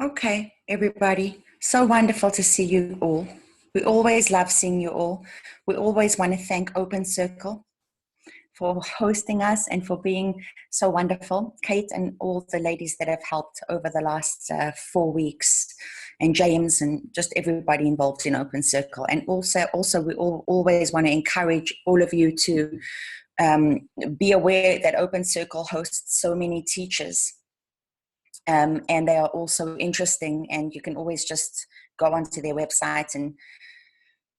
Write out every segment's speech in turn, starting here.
Okay, everybody. So wonderful to see you all. We always love seeing you all. We always want to thank Open Circle for hosting us and for being so wonderful. Kate and all the ladies that have helped over the last 4 weeks, and James and just everybody involved in Open Circle. And also we always want to encourage all of you to be aware that Open Circle hosts so many teachers. And they are also interesting, and you can always just go onto their website and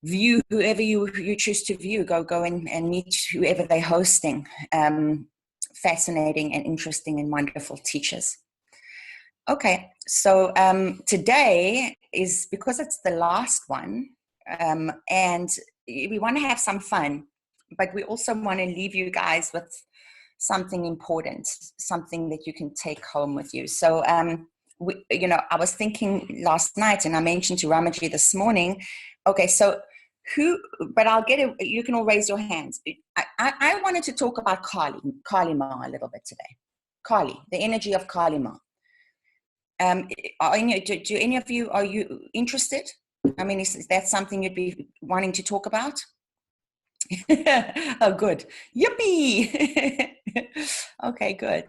view whoever you choose to view. Go and meet whoever they're hosting. Fascinating and interesting and wonderful teachers. Okay, so today is, because it's the last one, and we want to have some fun, but we also want to leave you guys with something important, something that you can take home with you. So, I was thinking last night, and I mentioned to Ramaji this morning, okay, so but I'll get it, you can all raise your hands. I wanted to talk about Kali Ma a little bit today. Kali, the energy of Kali Ma. Do any of you, are you interested? I mean, is that something you'd be wanting to talk about? Oh, good. Yippee! Okay, good.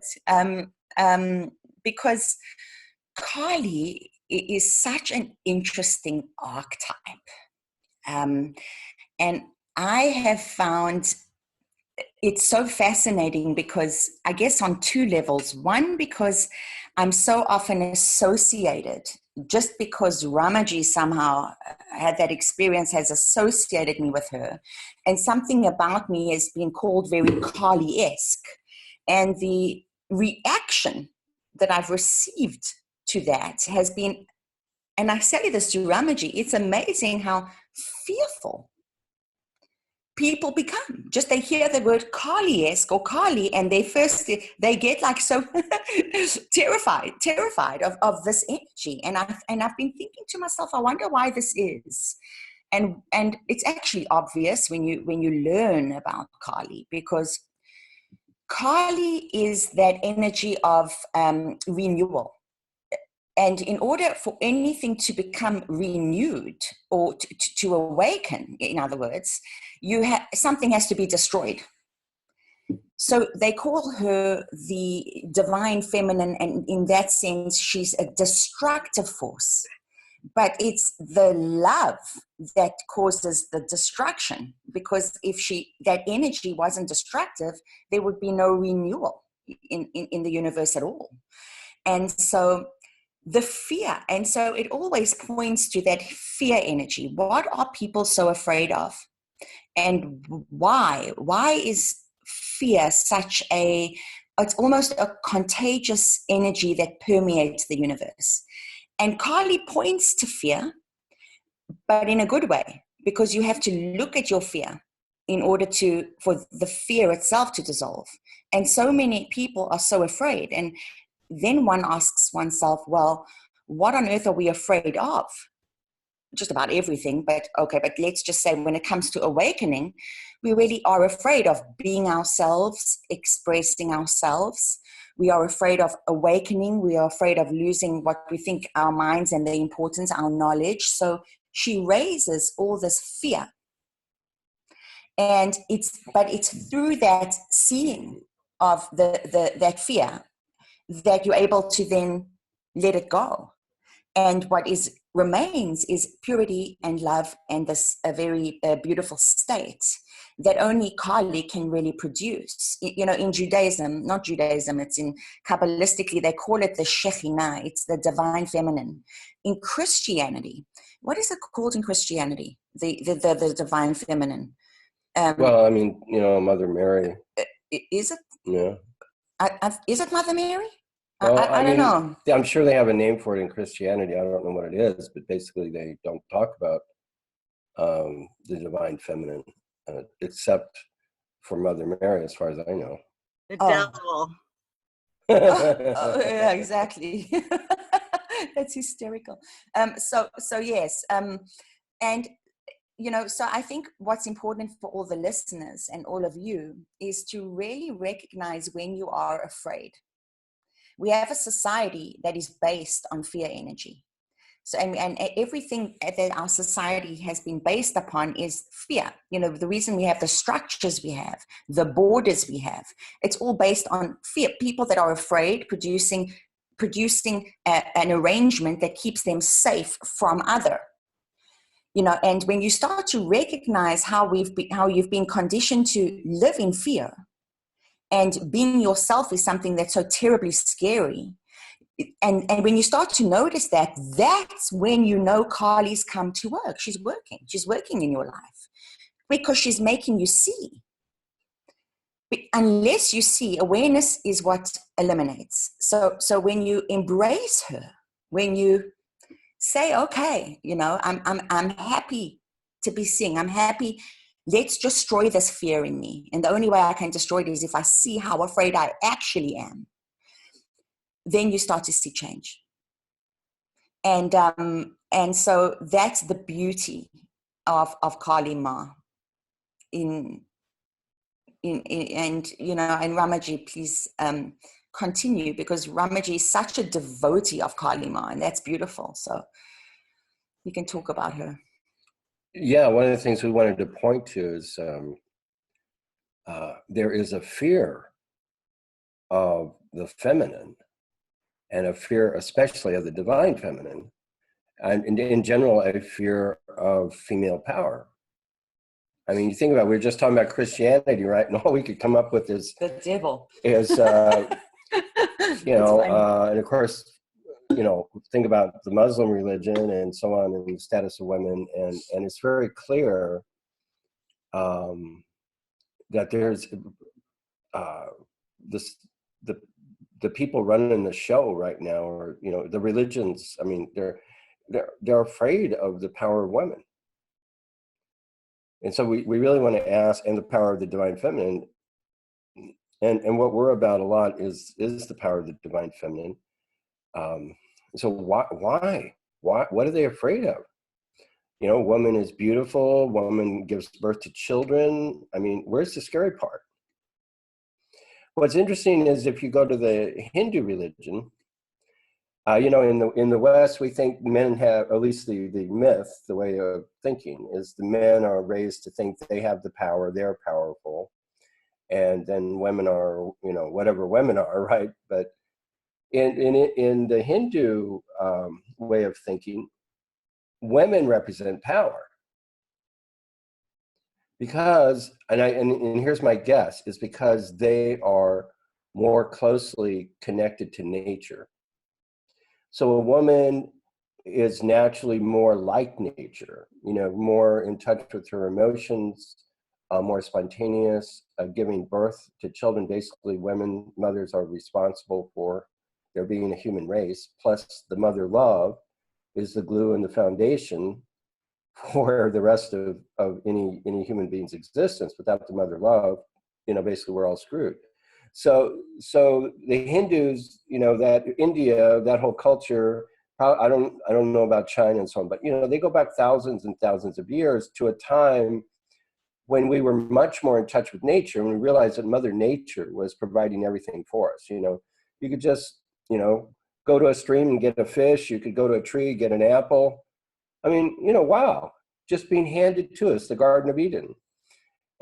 Because Kali is such an interesting archetype. And I have found it so fascinating because, I guess, on two levels. One, because I'm so often associated, just because Ramaji somehow had that experience, has associated me with her, and something about me has been called very Kali-esque. And the reaction that I've received to that has been, and I say this to Ramaji, it's amazing how fearful people become. Just they hear the word Kali-esque or Kali, and they get like so terrified of this energy. And I've been thinking to myself, I wonder why this is. And it's actually obvious when you learn about Kali, because Kali is that energy of renewal. And in order for anything to become renewed or to awaken, in other words, something has to be destroyed. So they call her the divine feminine, and in that sense, she's a destructive force. But it's the love that causes the destruction, because if that energy wasn't destructive, there would be no renewal in the universe at all. And so the fear, and so it always points to that fear energy. What are people so afraid of? And why? Why is fear it's almost a contagious energy that permeates the universe? And Kali points to fear, but in a good way, because you have to look at your fear in order for the fear itself to dissolve. And so many people are so afraid. And then one asks oneself, well, what on earth are we afraid of? Just about everything, but let's just say when it comes to awakening, we really are afraid of being ourselves, expressing ourselves. We are afraid of awakening. We are afraid of losing what we think our minds and the importance, our knowledge. So she raises all this fear. And it's through that seeing of that fear that you're able to then let it go. And what remains is purity and love, and this a very beautiful state that only Kali can really produce. In Judaism, not Judaism, it's in Kabbalistically, they call it the Shekhinah. It's the divine feminine. In Christianity, what is it called in Christianity? The divine feminine. Well, I mean, Mother Mary. Is it? Yeah. Is it Mother Mary? Well, I don't know. I'm sure they have a name for it in Christianity. I don't know what it is, but basically they don't talk about the divine feminine, except for Mother Mary, as far as I know. The devil. Yeah, exactly. That's hysterical. So yes. And so I think what's important for all the listeners and all of you is to really recognize when you are afraid. We have a society that is based on fear energy. So, and everything that our society has been based upon is fear. You know, the reason we have the structures we have, the borders we have, it's all based on fear. People that are afraid, producing an arrangement that keeps them safe from other. You know, and when you start to recognize how you've been conditioned to live in fear, and being yourself is something that's so terribly scary. And when you start to notice that, that's when you know Kali's come to work. She's working in your life because she's making you see. But unless you see, awareness is what eliminates. So when you embrace her, when you say, okay, you know, I'm happy to be seeing. I'm happy. Let's destroy this fear in me. And the only way I can destroy it is if I see how afraid I actually am. Then you start to see change. And so that's the beauty of Kali Ma. And you know, and Ramaji, please continue, because Ramaji is such a devotee of Kali Ma, and that's beautiful. So you can talk about her. Yeah, one of the things we wanted to point to is there is a fear of the feminine, and a fear especially of the divine feminine, and in general a fear of female power. I mean, you think about it, we were just talking about Christianity, right? And all we could come up with is the devil. Is you know, and of course, you know, think about the Muslim religion and so on, and the status of women, and it's very clear that there's the people running the show right now, or you know, the religions. I mean, they're afraid of the power of women, and so we really want to ask, and the power of the divine feminine, and what we're about a lot is the power of the divine feminine. So why? What are they afraid of? You know, woman is beautiful. Woman gives birth to children. I mean, where's the scary part? What's interesting is if you go to the Hindu religion, you know, in the West, we think men have, at least the myth, the way of thinking is the men are raised to think they have the power, they're powerful, and then women are, you know, whatever women are, right? But in the Hindu way of thinking, women represent power. Because, and here's my guess, is because they are more closely connected to nature. So a woman is naturally more like nature, you know, more in touch with her emotions, more spontaneous, giving birth to children. Basically, mothers are responsible for there being a human race, plus the mother love is the glue and the foundation for the rest of any human being's existence. Without the mother love, you know, basically we're all screwed. So the Hindus, you know, that India, that whole culture, I don't know about China and so on, but you know, they go back thousands and thousands of years to a time when we were much more in touch with nature, and we realized that Mother Nature was providing everything for us. You know, you could just, you know, go to a stream and get a fish. You could go to a tree, get an apple. I mean, you know, wow, just being handed to us, the Garden of Eden.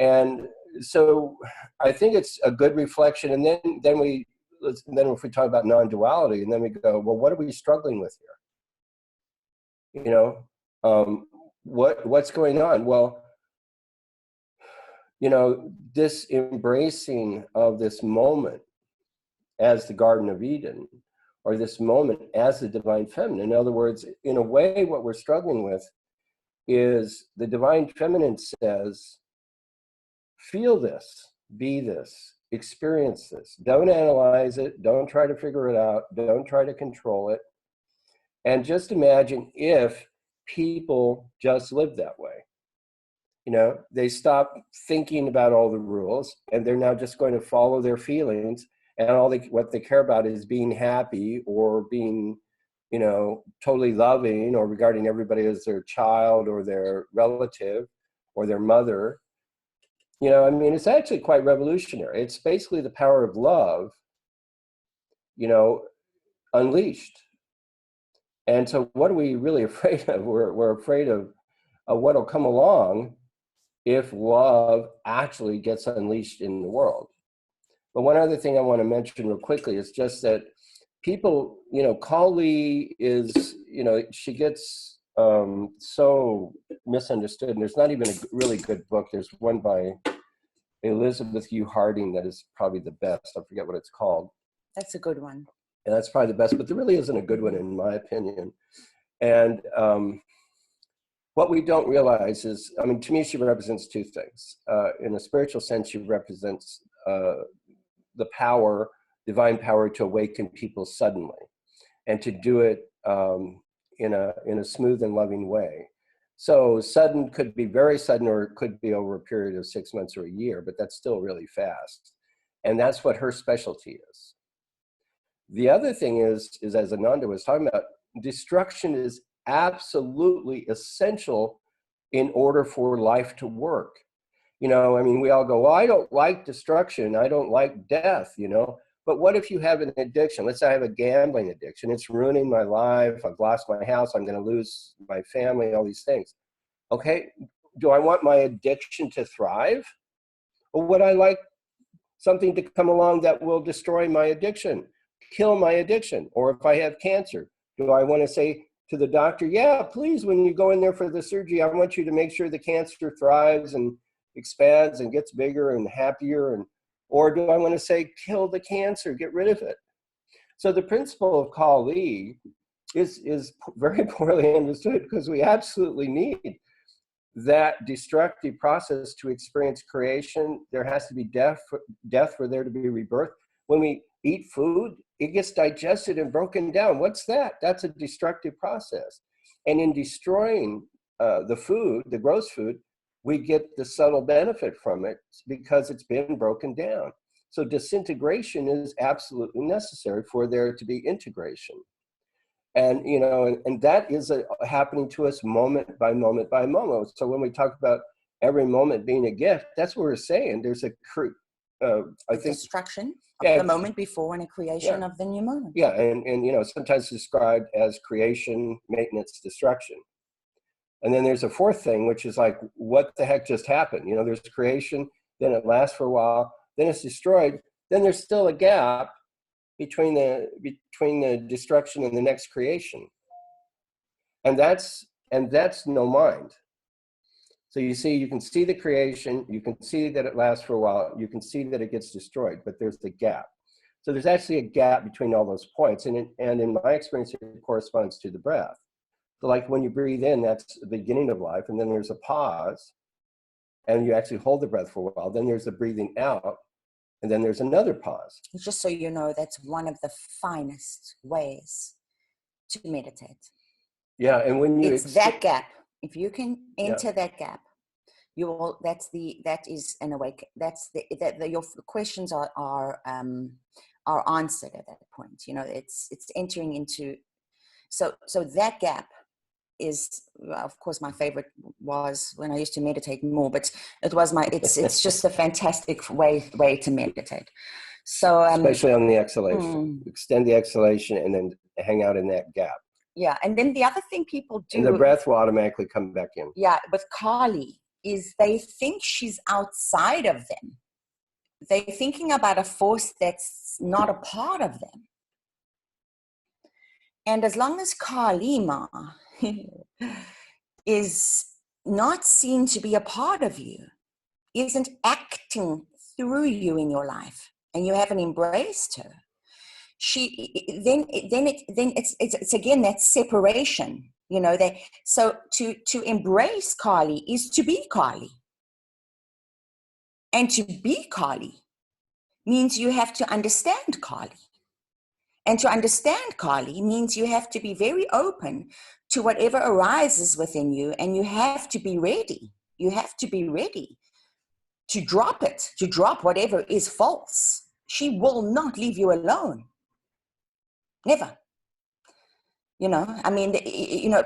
And so I think it's a good reflection. And then if we talk about non-duality, and then we go, well, what are we struggling with here? You know, what's going on? Well, you know, this embracing of this moment as the Garden of Eden, or this moment as the divine feminine. In other words, in a way, what we're struggling with is the divine feminine says, feel this, be this, experience this. Don't analyze it. Don't try to figure it out. Don't try to control it. And just imagine if people just lived that way. You know, they stop thinking about all the rules, and they're now just going to follow their feelings, and what they care about is being happy, or being, you know, totally loving, or regarding everybody as their child or their relative or their mother. You know, I mean, it's actually quite revolutionary. It's basically the power of love unleashed. And so what are we really afraid of? We're afraid of what will come along if love actually gets unleashed in the world. But one other thing I want to mention real quickly is just that people, Kali is, she gets so misunderstood. And there's not even a really good book. There's one by Elizabeth Hugh Harding that is probably the best. I forget what it's called. That's a good one. And that's probably the best, but there really isn't a good one in my opinion. And what we don't realize is, to me, she represents two things. In a spiritual sense, she represents the power, divine power to awaken people suddenly and to do it in a smooth and loving way. So sudden could be very sudden, or it could be over a period of 6 months or a year, but that's still really fast. And that's what her specialty is. The other thing is as Ananda was talking about, destruction is absolutely essential in order for life to work. We all go, well, I don't like destruction. I don't like death, But what if you have an addiction? Let's say I have a gambling addiction. It's ruining my life. I've lost my house. I'm going to lose my family, all these things. Okay, do I want my addiction to thrive? Or would I like something to come along that will destroy my addiction, kill my addiction? Or if I have cancer, do I want to say to the doctor, yeah, please, when you go in there for the surgery, I want you to make sure the cancer thrives and expands and gets bigger and happier? Or do I want to say, kill the cancer, get rid of it? So the principle of Kali is very poorly understood, because we absolutely need that destructive process to experience creation. There has to be death for there to be rebirth. When we eat food, it gets digested and broken down. What's that? That's a destructive process. And in destroying the food, the gross food, we get the subtle benefit from it because it's been broken down. So disintegration is absolutely necessary for there to be integration. And, and that is happening to us moment by moment by moment. So when we talk about every moment being a gift, that's what we're saying. There's destruction of the moment before and a creation of the new moment. Yeah, and sometimes described as creation, maintenance, destruction. And then there's a fourth thing, which is like, what the heck just happened? There's creation, then it lasts for a while, then it's destroyed, then there's still a gap between the destruction and the next creation. And that's no mind. So you can see the creation, you can see that it lasts for a while, you can see that it gets destroyed, but there's the gap. So there's actually a gap between all those points. And in my experience, it corresponds to the breath. So like when you breathe in, that's the beginning of life, and then there's a pause, and you actually hold the breath for a while. Then there's the breathing out, and then there's another pause. Just so you know, that's one of the finest ways to meditate. Yeah, and when you it's that gap. If you can enter that gap, you will. That is an awaken. Your questions are answered at that point. It's entering into. So that gap is, of course, my favorite was when I used to meditate more, but it's just a fantastic way to meditate. So especially on the exhalation, extend the exhalation and then hang out in that gap. Yeah, and then the other thing people do, and the breath will automatically come back in. Yeah, with Kali is they think she's outside of them. They're thinking about a force that's not a part of them. And as long as Kali Ma is not seen to be a part of you, isn't acting through you in your life, and you haven't embraced her, it's again that separation. So to embrace Kali is to be Kali, and to be Kali means you have to understand Kali. And to understand Kali means you have to be very open to whatever arises within you, and you have to be ready. You have to be ready to drop it, to drop whatever is false. She will not leave you alone. Never.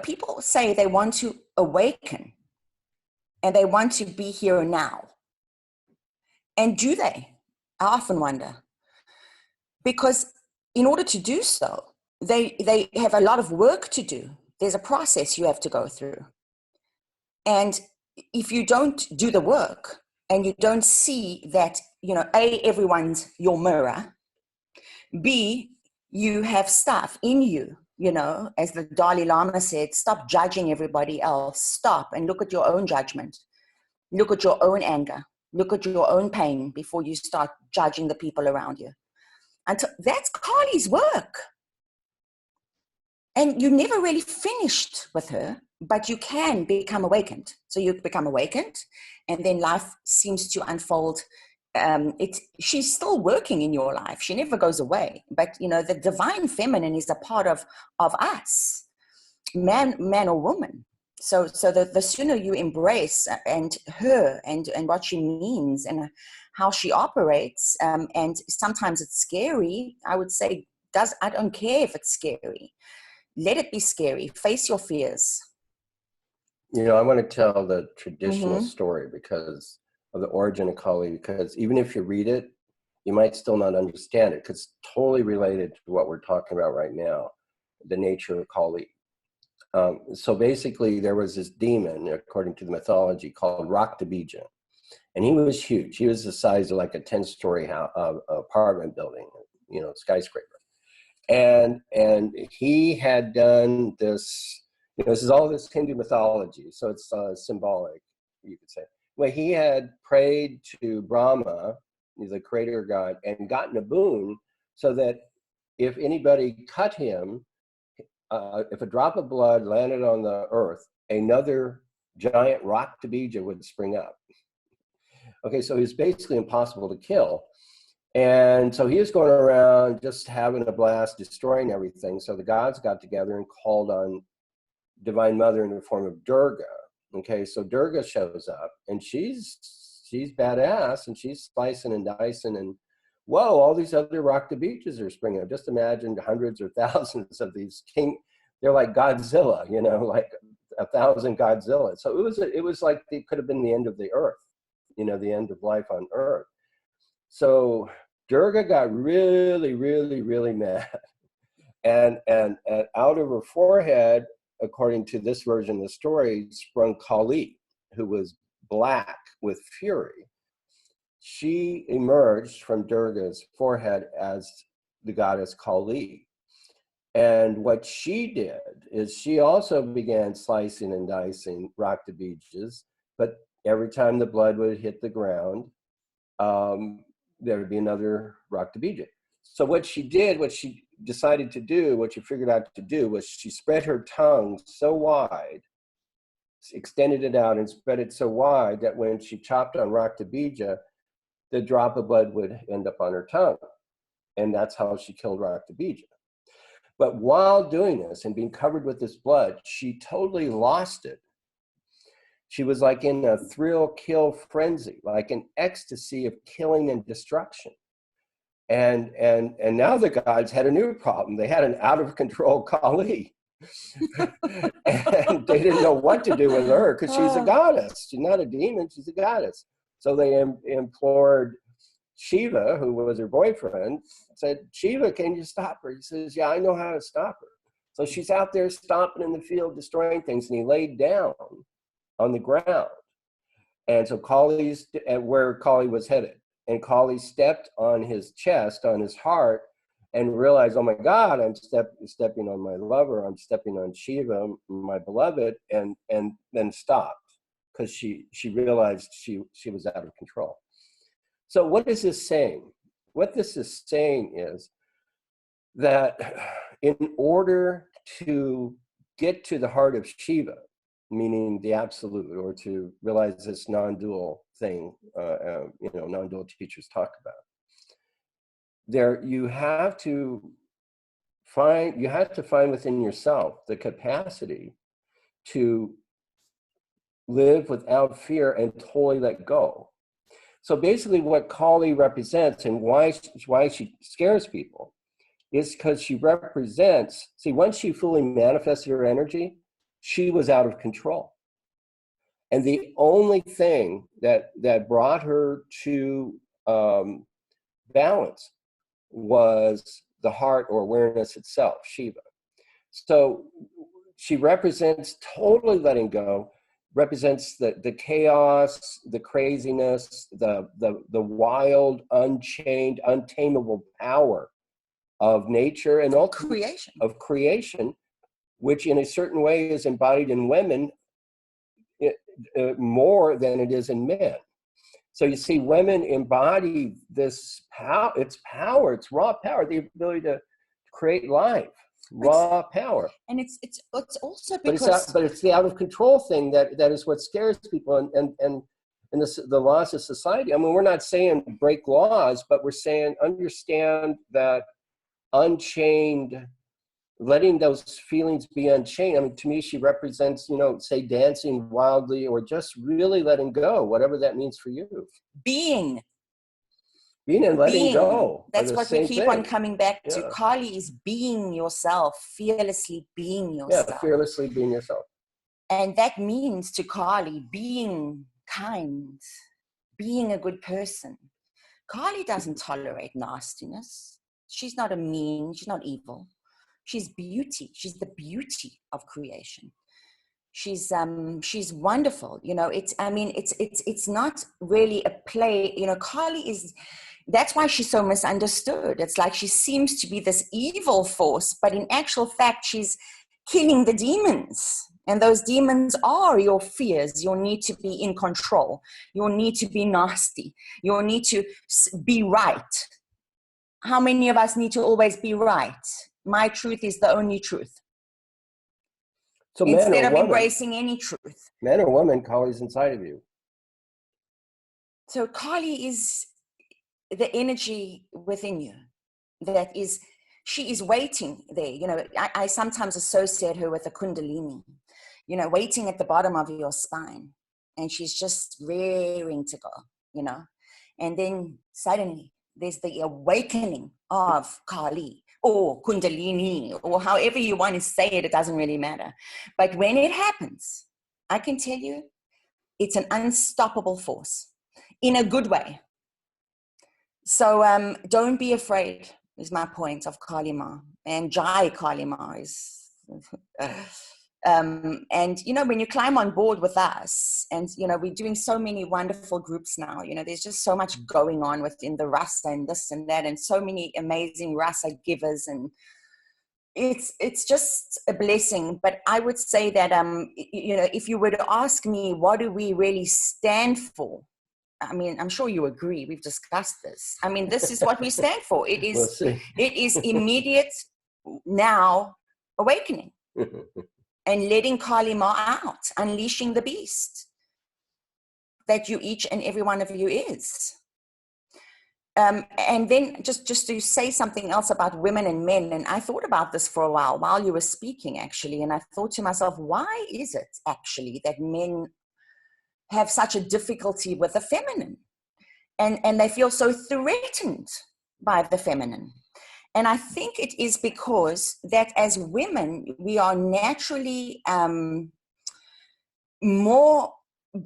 People say they want to awaken and they want to be here now. And do they? I often wonder. Because in order to do so, they have a lot of work to do. There's a process you have to go through. And if you don't do the work and you don't see that, you know, A, everyone's your mirror, B, you have stuff in you, you know, as the Dalai Lama said, stop judging everybody else. Stop and look at your own judgment. Look at your own anger. Look at your own pain before you start judging the people around you. And that's Kali's work. And you never really finished with her, but you can become awakened. So you become awakened, and then life seems to unfold. She's still working in your life. She never goes away. But, you know, the divine feminine is a part of us, man or woman. So the sooner you embrace and her and what she means and how she operates, and sometimes it's scary, I would say, I don't care if it's scary. Let it be scary. Face your fears. You know, I want to tell the traditional story because of the origin of Kali, because even if you read it, you might still not understand it, because it's totally related to what we're talking about right now, the nature of Kali. So basically, there was this demon, according to the mythology, called Raktabija. And he was huge. He was the size of like a 10-story apartment building, you know, skyscraper. And he had done this, you know, this is all this Hindu mythology, so it's symbolic, you could say. Well, he had prayed to Brahma, the creator god, and gotten a boon so that if anybody cut him, if a drop of blood landed on the earth, another giant Raktabija would spring up. Okay, so he's basically impossible to kill. And so he was going around just having a blast, destroying everything. So the gods got together and called on Divine Mother in the form of Durga. Okay, so Durga shows up, and she's badass, and she's slicing and dicing, and whoa, all these other Raktabijas are springing up. Just imagine hundreds or thousands of these they're like Godzilla, you know, like 1,000 Godzilla. So it was like it could have been the end of the earth, you know, the end of life on earth. So Durga got really, really, really mad. And out of her forehead, according to this version of the story, sprung Kali, who was black with fury. She emerged from Durga's forehead as the goddess Kali. And what she did is she also began slicing and dicing Raktabijas, but every time the blood would hit the ground, there would be another Raktabija. So what she decided to do, what she figured out to do, was she spread her tongue so wide, extended it out and spread it so wide that when she chopped on Raktabija, the drop of blood would end up on her tongue. And that's how she killed Raktabija. But while doing this and being covered with this blood, she totally lost it. She was like in a thrill-kill frenzy, like an ecstasy of killing and destruction. And now the gods had a new problem. They had an out-of-control Kali. And they didn't know what to do with her because she's a goddess. She's not a demon, she's a goddess. So they implored Shiva, who was her boyfriend, said, Shiva, can you stop her? He says, yeah, I know how to stop her. So she's out there stomping in the field, destroying things, and he laid down on the ground. And so Kali's at where Kali was headed. And Kali stepped on his chest, on his heart, and realized, oh my God, I'm stepping on my lover, I'm stepping on Shiva, my beloved, and then stopped because she realized she was out of control. So what is this saying? What this is saying is that in order to get to the heart of Shiva, meaning the absolute, or to realize this non-dual thing, you know, non-dual teachers talk about, you have to find within yourself the capacity to live without fear and totally let go. So basically what Kali represents and why she scares people is because she represents, see, once she fully manifested her energy, she was out of control. And the only thing that brought her to balance was the heart or awareness itself, Shiva. So she represents totally letting go, represents the chaos, the craziness, the wild, unchained, untamable power of nature and ultimately Creation. of creation, which in a certain way is embodied in women more than it is in men. So you see, women embody this power. It's power. It's raw power. The ability to create life, raw power. And it's also But because it's the out of control thing that is what scares people. And the laws of society. I mean, we're not saying break laws, but we're saying understand that unchained, letting those feelings be unchained. I mean, to me, she represents, say dancing wildly or just really letting go, whatever that means for you. being and letting go. That's what we keep on coming back to. Yeah. Kali is being yourself, fearlessly being yourself. Yeah, fearlessly being yourself. And that means to Kali being kind, being a good person. Kali doesn't tolerate nastiness. She's not she's not evil. She's beauty. She's the beauty of creation. She's wonderful. It's not really a play. Kali is, that's why she's so misunderstood. It's like she seems to be this evil force, but in actual fact, she's killing the demons. And those demons are your fears, your need to be in control, your need to be nasty, your need to be right. How many of us need to always be right? My truth is the only truth. So instead of embracing any truth. Man or woman, Kali's inside of you. So Kali is the energy within you she is waiting there. I sometimes associate her with a Kundalini, waiting at the bottom of your spine. And she's just raring to go, And then suddenly there's the awakening of Kali or Kundalini or however you want to say it, it doesn't really matter. But when it happens, I can tell you, it's an unstoppable force in a good way. So don't be afraid is my point of Kali Ma. And Jai Kali Ma is... and, when you climb on board with us and, we're doing so many wonderful groups now, there's just so much going on within the Rasa and this and that, and so many amazing Rasa givers. And it's just a blessing. But I would say that, if you were to ask me, what do we really stand for? I mean, I'm sure you agree. We've discussed this. I mean, this is what we stand for. It is, it is immediate now awakening. And letting Kali Ma out, unleashing the beast that you, each and every one of you is. And then just to say something else about women and men, and I thought about this for a while you were speaking, actually, and I thought to myself, why is it actually that men have such a difficulty with the feminine? And they feel so threatened by the feminine. And I think it is because that as women, we are naturally more,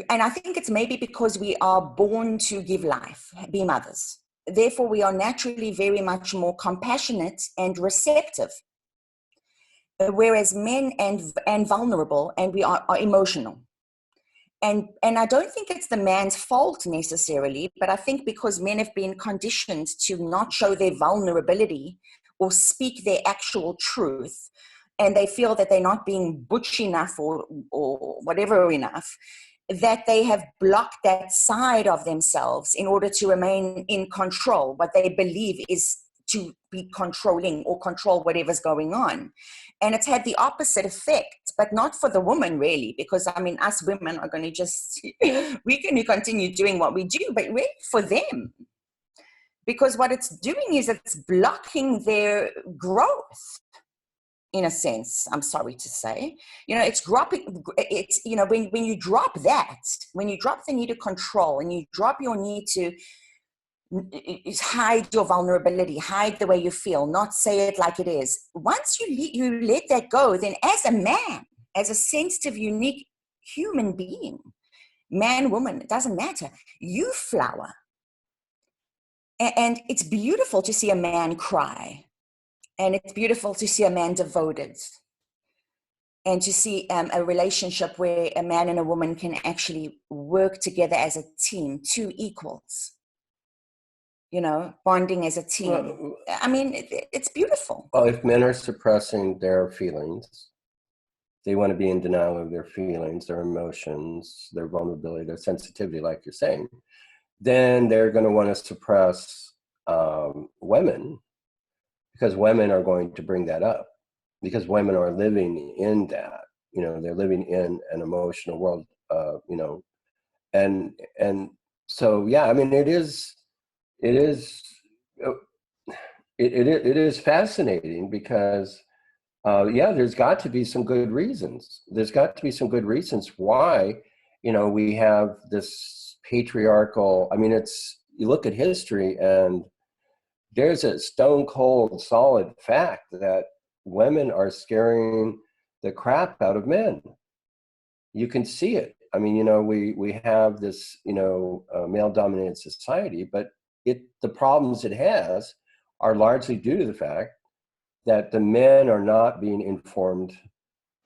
and I think it's maybe because we are born to give life, be mothers. Therefore, we are naturally very much more compassionate and receptive. Whereas men and vulnerable, and we are emotional. And I don't think it's the man's fault necessarily, but I think because men have been conditioned to not show their vulnerability or speak their actual truth, and they feel that they're not being butch enough or whatever enough, that they have blocked that side of themselves in order to remain in control, what they believe is to be controlling or control whatever's going on. And it's had the opposite effect, but not for the woman really, because I mean, us women are going to just, we can continue doing what we do, but really for them. Because what it's doing is it's blocking their growth, in a sense, I'm sorry to say. It's dropping, it's, when you drop that, when you drop the need to control and you drop your need to hide your vulnerability, hide the way you feel, not say it like it is. Once you let that go, then as a man, as a sensitive, unique human being, man, woman, it doesn't matter, you flower. And it's beautiful to see a man cry. And it's beautiful to see a man devoted, and to see a relationship where a man and a woman can actually work together as a team, two equals, you know, bonding as a team. Well, I mean, it's beautiful. well, if men are suppressing their feelings, they want to be in denial of their feelings, their emotions, their vulnerability, their sensitivity, like you're saying, then they're going to want to suppress women, because women are going to bring that up, because women are living in that, you know, they're living in an emotional world, you know, and so, yeah, I mean, it is fascinating, because yeah, there's got to be some good reasons. There's got to be some good reasons why, you know, we have this patriarchal, I mean, you look at history and there's a stone cold solid fact that women are scaring the crap out of men. You can see it. I mean, you know, we have this, you know, male dominated society, but the problems it has are largely due to the fact that the men are not being informed.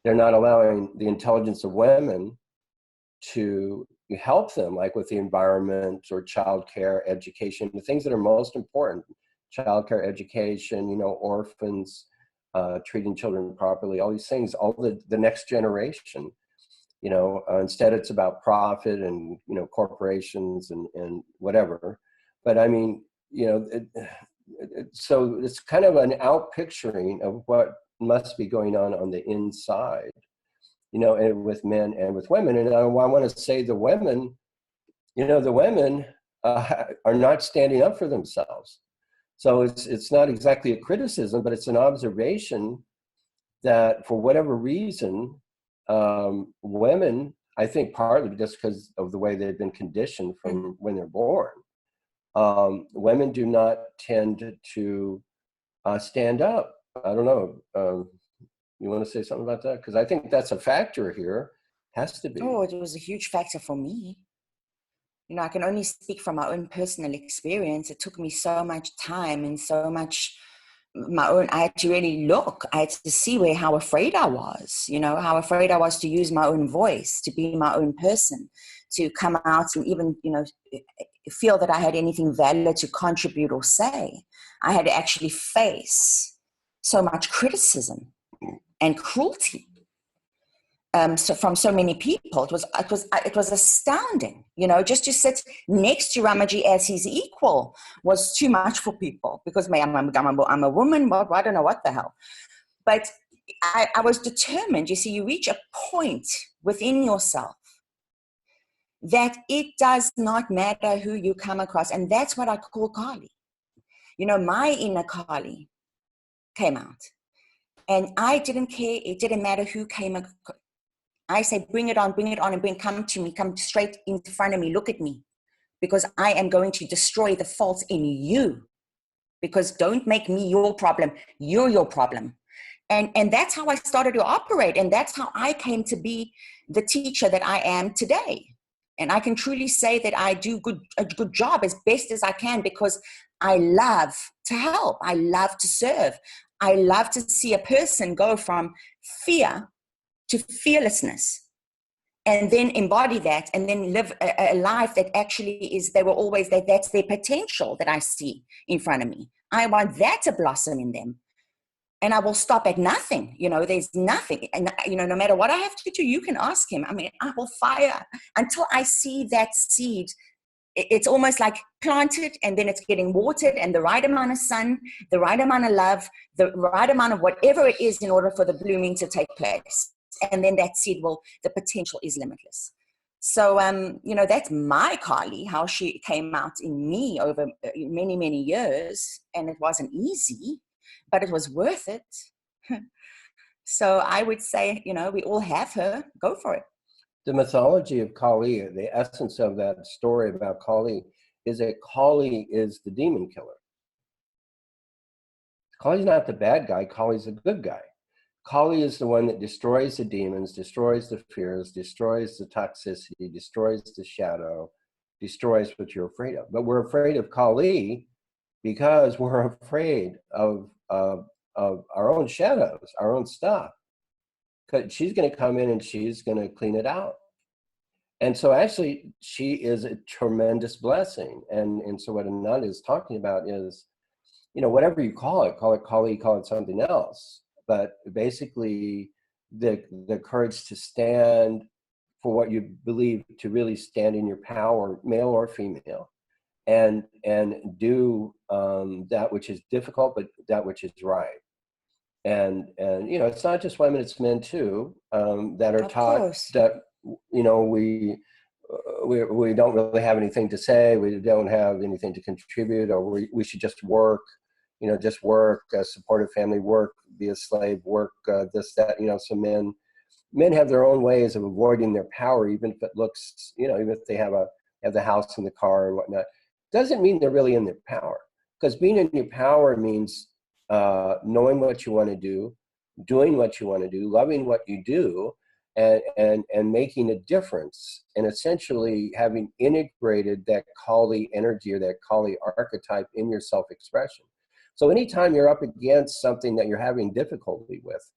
They're not allowing the intelligence of women to help them, like with the environment or childcare, education, the things that are most important, childcare, education, you know, orphans, treating children properly, all these things, all the next generation, you know, instead it's about profit and, you know, corporations and whatever. But I mean, you know, so it's kind of an outpicturing of what must be going on the inside, you know, and with men and with women. And I want to say the women, you know, the women are not standing up for themselves. So it's not exactly a criticism, but it's an observation that for whatever reason, women, I think partly just because of the way they've been conditioned from when they're born, women do not tend to stand up. I don't know. You want to say something about that? Because I think that's a factor here. Has to be. Oh, it was a huge factor for me. You know, I can only speak from my own personal experience. It took me so much time and so much I had to really look. I had to see how afraid I was, you know, how afraid I was to use my own voice, to be my own person, to come out and even, you know, feel that I had anything valid to contribute or say. I had to actually face so much criticism and cruelty. So from so many people, it was astounding, you know, just to sit next to Ramaji as his equal was too much for people, because I'm a woman, well, I don't know what the hell. But I was determined. You see, you reach a point within yourself that it does not matter who you come across. And that's what I call Kali. You know, my inner Kali came out, and I didn't care. It didn't matter who came across. I say, bring it on, and come to me, come straight in front of me, look at me, because I am going to destroy the faults in you, because don't make me your problem. You're your problem. And that's how I started to operate. And that's how I came to be the teacher that I am today. And I can truly say that I do a good job as best as I can, because I love to help. I love to serve. I love to see a person go from fear to fearlessness, and then embody that, and then live a life that actually is, that's their potential that I see in front of me. I want that to blossom in them. And I will stop at nothing. You know, there's nothing. And, you know, no matter what I have to do, you can ask him. I mean, I will fire until I see that seed. It's almost like planted, and then it's getting watered, and the right amount of sun, the right amount of love, the right amount of whatever it is in order for the blooming to take place. And then that seed the potential is limitless. So, you know, that's my Kali, how she came out in me over many, many years. And it wasn't easy, but it was worth it. So I would say, you know, we all have her. Go for it. The mythology of Kali, the essence of that story about Kali is that Kali is the demon killer. Kali's not the bad guy. Kali's the good guy. Kali is the one that destroys the demons, destroys the fears, destroys the toxicity, destroys the shadow, destroys what you're afraid of. But we're afraid of Kali because we're afraid of our own shadows, our own stuff. Because she's going to come in and she's going to clean it out. And so actually, she is a tremendous blessing. And so what Ananda is talking about is, whatever you call it Kali, call it something else. But basically, the courage to stand for what you believe, to really stand in your power, male or female, and do that which is difficult, but that which is right. And it's not just women, it's men too, that are taught that we don't really have anything to say, we don't have anything to contribute, or we should just work, just work, support a family, work, be a slave, work, this, that, so men have their own ways of avoiding their power, even if it looks, even if they have the house and the car and whatnot, doesn't mean they're really in their power. Because being in your power means knowing what you want to do, doing what you want to do, loving what you do, and making a difference, and essentially having integrated that Kali energy or that Kali archetype in your self-expression. So anytime you're up against something that you're having difficulty with,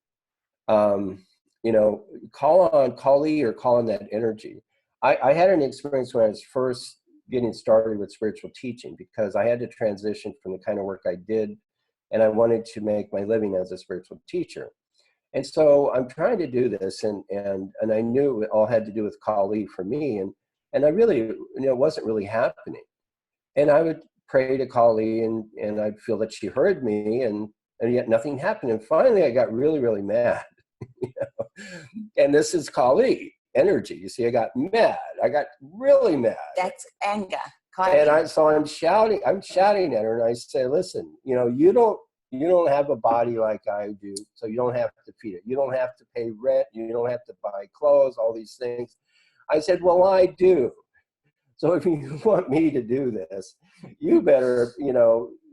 call on Kali or call on that energy. I had an experience when I was first getting started with spiritual teaching, because I had to transition from the kind of work I did, and I wanted to make my living as a spiritual teacher. And so I'm trying to do this, and I knew it all had to do with Kali for me, and I really, it wasn't really happening. And I would pray to Kali, and I'd feel that she heard me, and yet nothing happened. And finally I got really, really mad. And this is Kali energy. You see, I got mad. I got really mad. That's anger. Kali. And I'm shouting at her, and I say, listen, you don't have a body like I do, so you don't have to feed it. You don't have to pay rent. You don't have to buy clothes, all these things. I said, well, I do. So if you want me to do this, you better,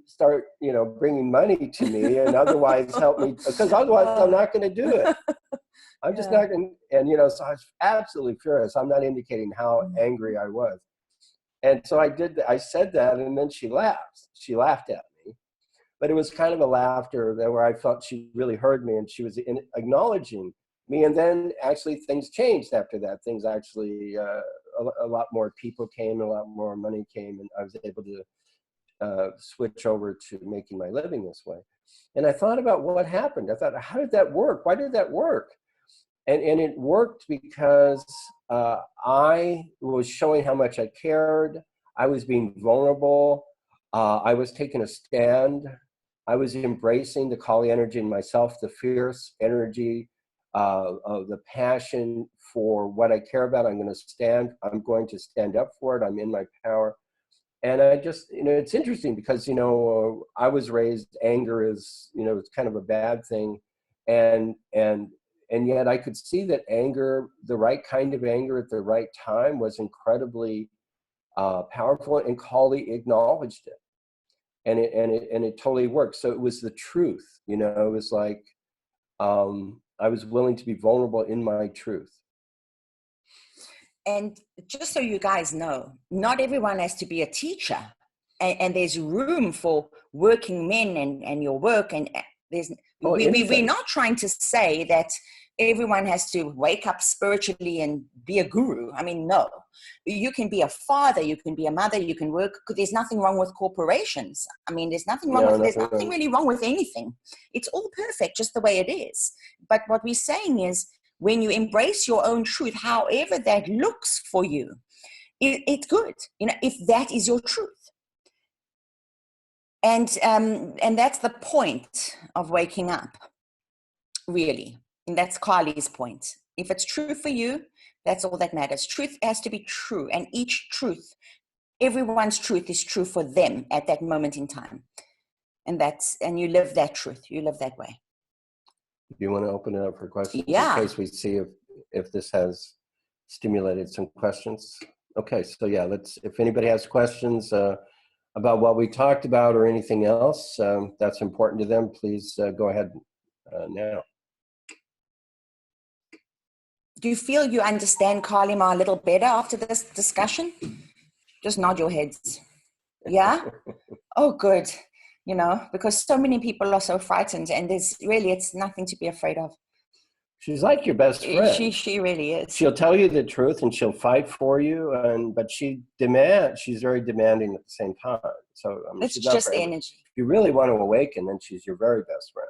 start, bringing money to me, and otherwise help me, because otherwise I'm not going to do it. I'm just not going to, and, so I was absolutely furious. I'm not indicating how angry I was. And so I said that, and then she laughed. She laughed at me. But it was kind of a laughter where I felt she really heard me, and she was acknowledging me. And then actually things changed after that. Things actually, a lot more people came, a lot more money came, and I was able to switch over to making my living this way. And I thought about what happened. I thought, how did that work? Why did that work? And it worked because I was showing how much I cared. I was being vulnerable. I was taking a stand. I was embracing the Kali energy in myself, the fierce energy, of the passion for what I care about. I'm going to stand up for it. I'm in my power. And I just, it's interesting because, I was raised, anger is, it's kind of a bad thing. And yet I could see that anger, the right kind of anger at the right time, was incredibly powerful, and Kali acknowledged it. And it totally worked. So it was the truth, it was like, I was willing to be vulnerable in my truth. And just so you guys know, not everyone has to be a teacher, and there's room for working men and your work. And we're not trying to say that everyone has to wake up spiritually and be a guru. I mean, no. You can be a father, you can be a mother, you can work. There's nothing wrong with corporations. I mean, there's nothing wrong there's nothing really wrong with anything. It's all perfect just the way it is. But what we're saying is, when you embrace your own truth, however that looks for you, it's good, if that is your truth. And that's the point of waking up, really. And that's Kali's point. If it's true for you, that's all that matters. Truth has to be true. And each truth, everyone's truth is true for them at that moment in time. And you live that truth. You live that way. Do you want to open it up for questions? Yeah. In case we see if this has stimulated some questions. Okay, so yeah, if anybody has questions about what we talked about or anything else that's important to them, please go ahead now. Do you feel you understand Kali Ma a little better after this discussion? Just nod your heads. Yeah? Oh, good. you know, because so many people are so frightened, and it's nothing to be afraid of. She's like your best friend. She really is. She'll tell you the truth and she'll fight for you, but she's very demanding at the same time. So I mean, It's she's not just for everyone. energy. If you really want to awaken, then she's your very best friend.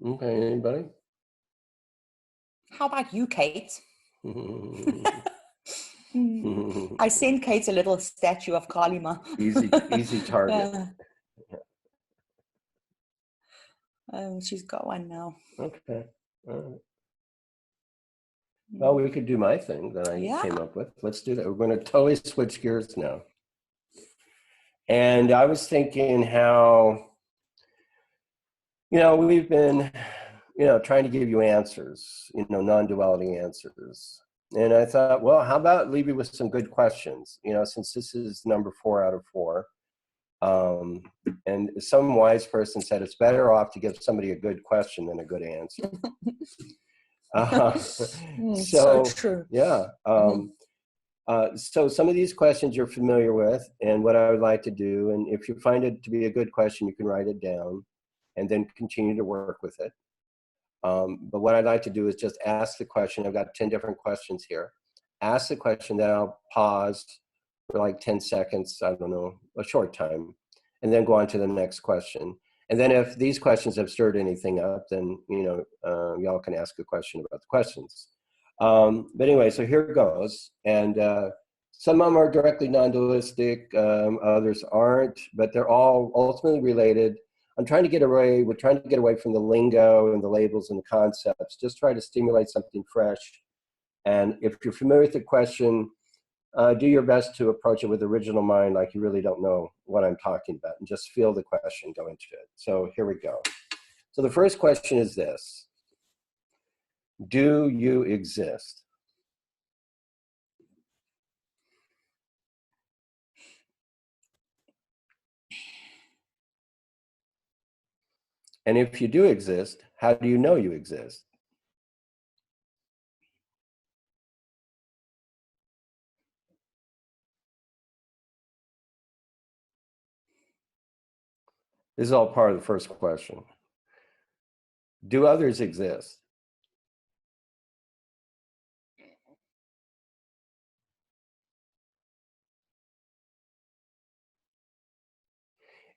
Okay, anybody? How about you, Kate? I sent Kate a little statue of Kali Ma. Easy target. She's got one now. Okay. All right. Well, we could do my thing that I came up with. Let's do that. We're going to totally switch gears now. And I was thinking how, we've been, trying to give you answers, non-duality answers. And I thought, well, how about leave you with some good questions? Since this is number 4 out of 4. And some wise person said it's better off to give somebody a good question than a good answer. So true. Yeah. So some of these questions you're familiar with, and what I would like to do, and if you find it to be a good question, you can write it down and then continue to work with it. But what I'd like to do is just ask the question. I've got 10 different questions here. Ask the question, then I'll pause for like 10 seconds, I don't know, a short time, and then go on to the next question. And then if these questions have stirred anything up, then, y'all can ask a question about the questions. But anyway, so here goes. And some of them are directly non-dualistic, others aren't, but they're all ultimately related. We're trying to get away from the lingo and the labels and the concepts, just try to stimulate something fresh. And if you're familiar with the question, do your best to approach it with original mind, like you really don't know what I'm talking about, and just feel the question, go into it. So here we go. So the first question is this: do you exist? And if you do exist, how do you know you exist? This is all part of the first question. Do others exist?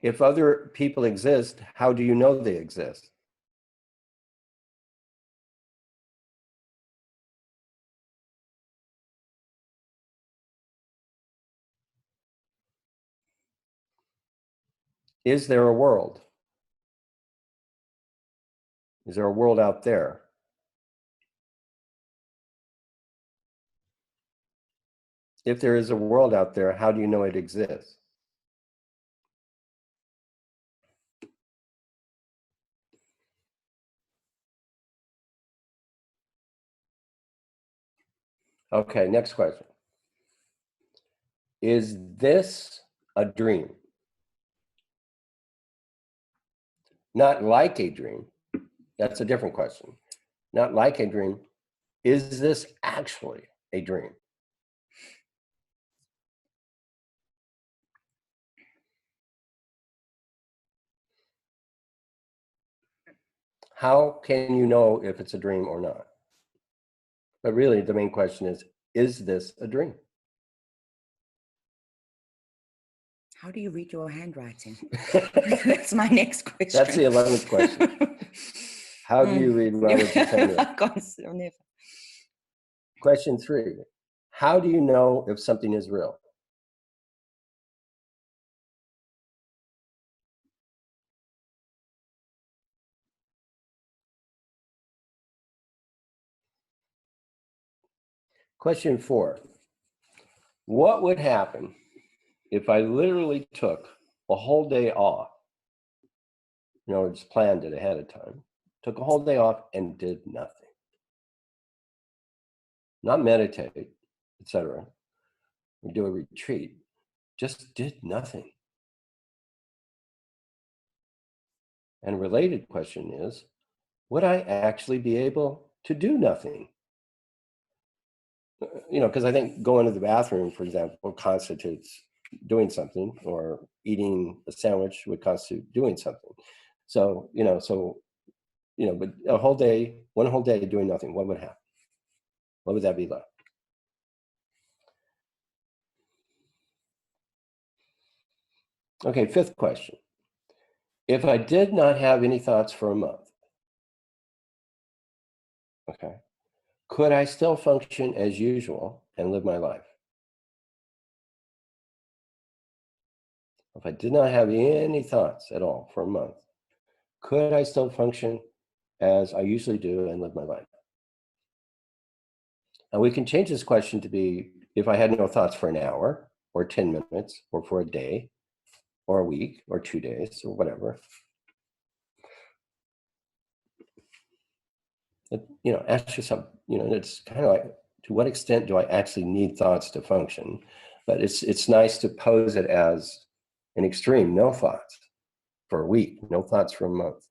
If other people exist, how do you know they exist? Is there a world? Is there a world out there? If there is a world out there, how do you know it exists? Okay, next question. Is this a dream? Not like a dream. That's a different question. Not like a dream. Is this actually a dream? How can you know if it's a dream or not? But really, the main question is this a dream? How do you read your handwriting? That's my next question. That's the 11th question. How do you read Robert's handwriting? Question 3. How do you know if something is real? Question 4. What would happen if I literally took a whole day off? Just planned it ahead of time. Took a whole day off and did nothing. Not meditate, etc. Or do a retreat. Just did nothing. And a related question is, would I actually be able to do nothing? because I think going to the bathroom, for example, constitutes doing something, or eating a sandwich would constitute doing something. So, but one whole day doing nothing, what would happen? What would that be like? Okay, fifth question. If I did not have any thoughts for a month, okay, could I still function as usual and live my life? If I did not have any thoughts at all for a month, could I still function as I usually do and live my life? And we can change this question to be, if I had no thoughts for an hour or 10 minutes or for a day or a week or 2 days or whatever. Ask yourself, it's kind of like, to what extent do I actually need thoughts to function? But it's nice to pose it as an extreme, no thoughts for a week, no thoughts for a month.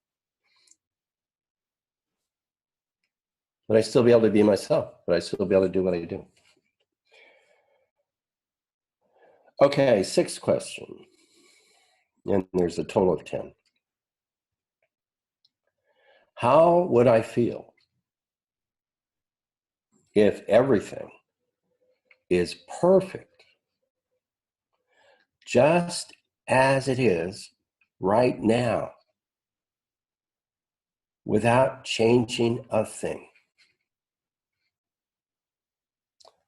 Would I still be able to be myself? Would I still be able to do what I do? Okay, sixth question. And there's a total of 10. How would I feel if everything is perfect, just as it is right now, without changing a thing?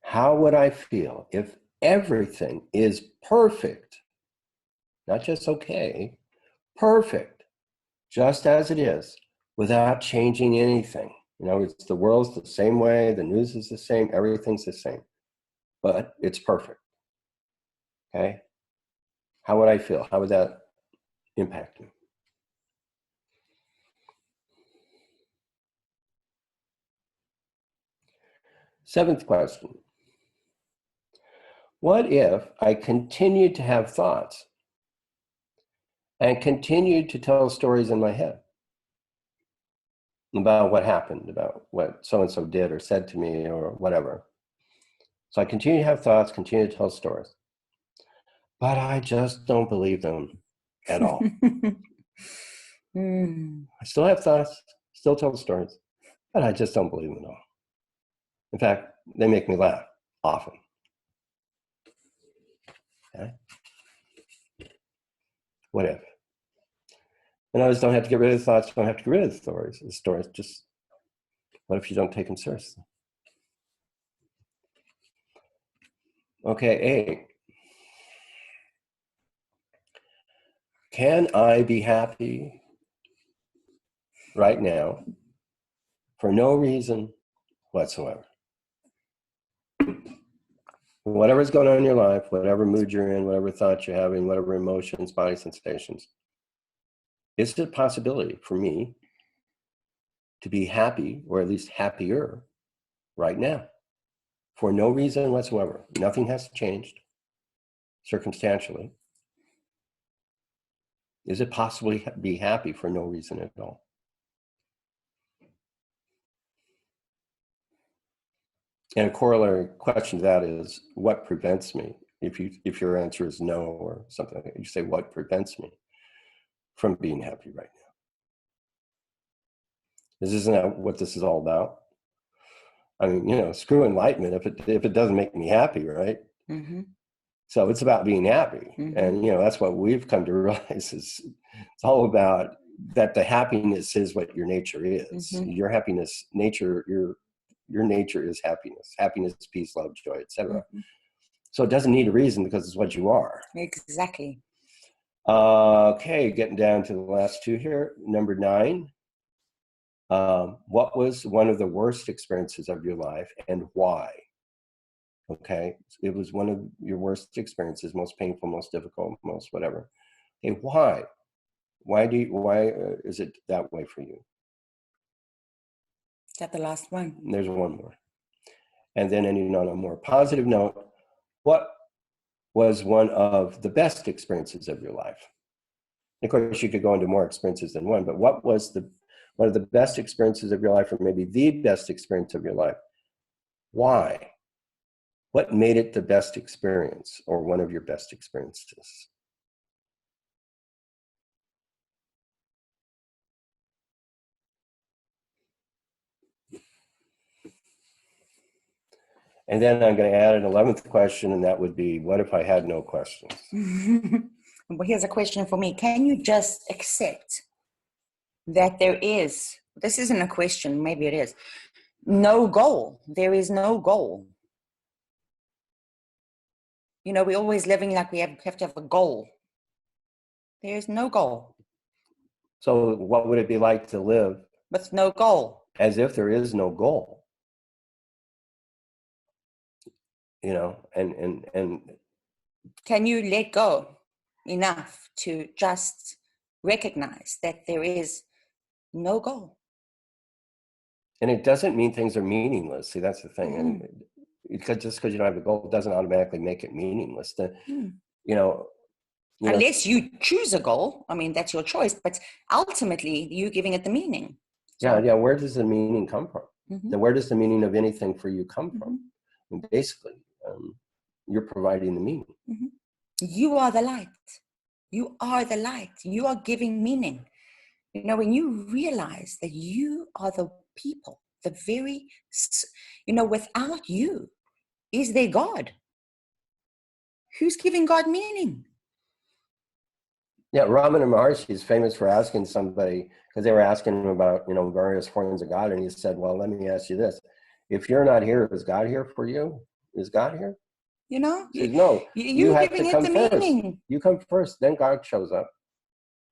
How would I feel if everything is perfect, not just okay, perfect, just as it is, without changing anything? It's the world's the same way, the news is the same, everything's the same, but it's perfect. Okay? How would I feel? How would that impact me? Seventh question. What if I continued to have thoughts and continued to tell stories in my head about what happened, about what so-and-so did or said to me or whatever? So I continue to have thoughts, continue to tell stories, but I just don't believe them at all. I still have thoughts, still tell stories, but I just don't believe them at all. In fact, they make me laugh often. Okay? What if? And I just don't have to get rid of the thoughts, don't have to get rid of the stories. The stories just, what if you don't take them seriously? Okay, 8. Can I be happy right now for no reason whatsoever? Whatever's going on in your life, whatever mood you're in, whatever thoughts you're having, whatever emotions, body sensations, is it a possibility for me to be happy, or at least happier, right now for no reason whatsoever? Nothing has changed circumstantially. Is it possible to be happy for no reason at all? And a corollary question to that is, what prevents me? If your answer is no or something like that, you say, what prevents me from being happy right now? Isn't that what this is all about? I mean, screw enlightenment if it doesn't make me happy, right? Mm-hmm. So it's about being happy. Mm-hmm. And, that's what we've come to realize is it's all about that the happiness is what your nature is. Mm-hmm. Your happiness, nature, your nature is happiness. Happiness, peace, love, joy, etc. Mm-hmm. So it doesn't need a reason because it's what you are. Exactly. Okay, getting down to the last two here. Number 9. What was one of the worst experiences of your life and why? Okay, it was one of your worst experiences, most painful, most difficult, most whatever. Okay, why? Why is it that way for you? Is that the last one? There's one more. And then on a more positive note, what was one of the best experiences of your life? Of course, you could go into more experiences than one, but what was one of the best experiences of your life, or maybe the best experience of your life? Why? What made it the best experience or one of your best experiences? And then I'm going to add an 11th question, and that would be, what if I had no questions? Well, here's a question for me. Can you just accept that there is, this isn't a question, maybe it is, no goal? There is no goal. You know, we're always living like we have to have a goal. There is no goal. So what would it be like to live with no goal? As if there is no goal. You know, and can you let go enough to just recognize that there is no goal? And it doesn't mean things are meaningless. See, that's the thing. Mm-hmm. And just because you don't have a goal doesn't automatically make it meaningless. You know, unless you choose a goal, I mean, that's your choice, but ultimately you're giving it the meaning. So, yeah. Where does the meaning come from? Mm-hmm. Then where does the meaning of anything for you come from? And basically, you're providing the meaning. Mm-hmm. You are the light. You are the light. You are giving meaning. You know, when you realize that you are the people, the very, you know, without you, is there God? Who's giving God meaning? Yeah, Ramana Maharshi is famous for asking somebody, because they were asking him about, you know, various forms of God, and he said, well, let me ask you this. If you're not here, is God here for you? Is God here? You know? He says, no, you have to come first. Meaning. You come first, then God shows up.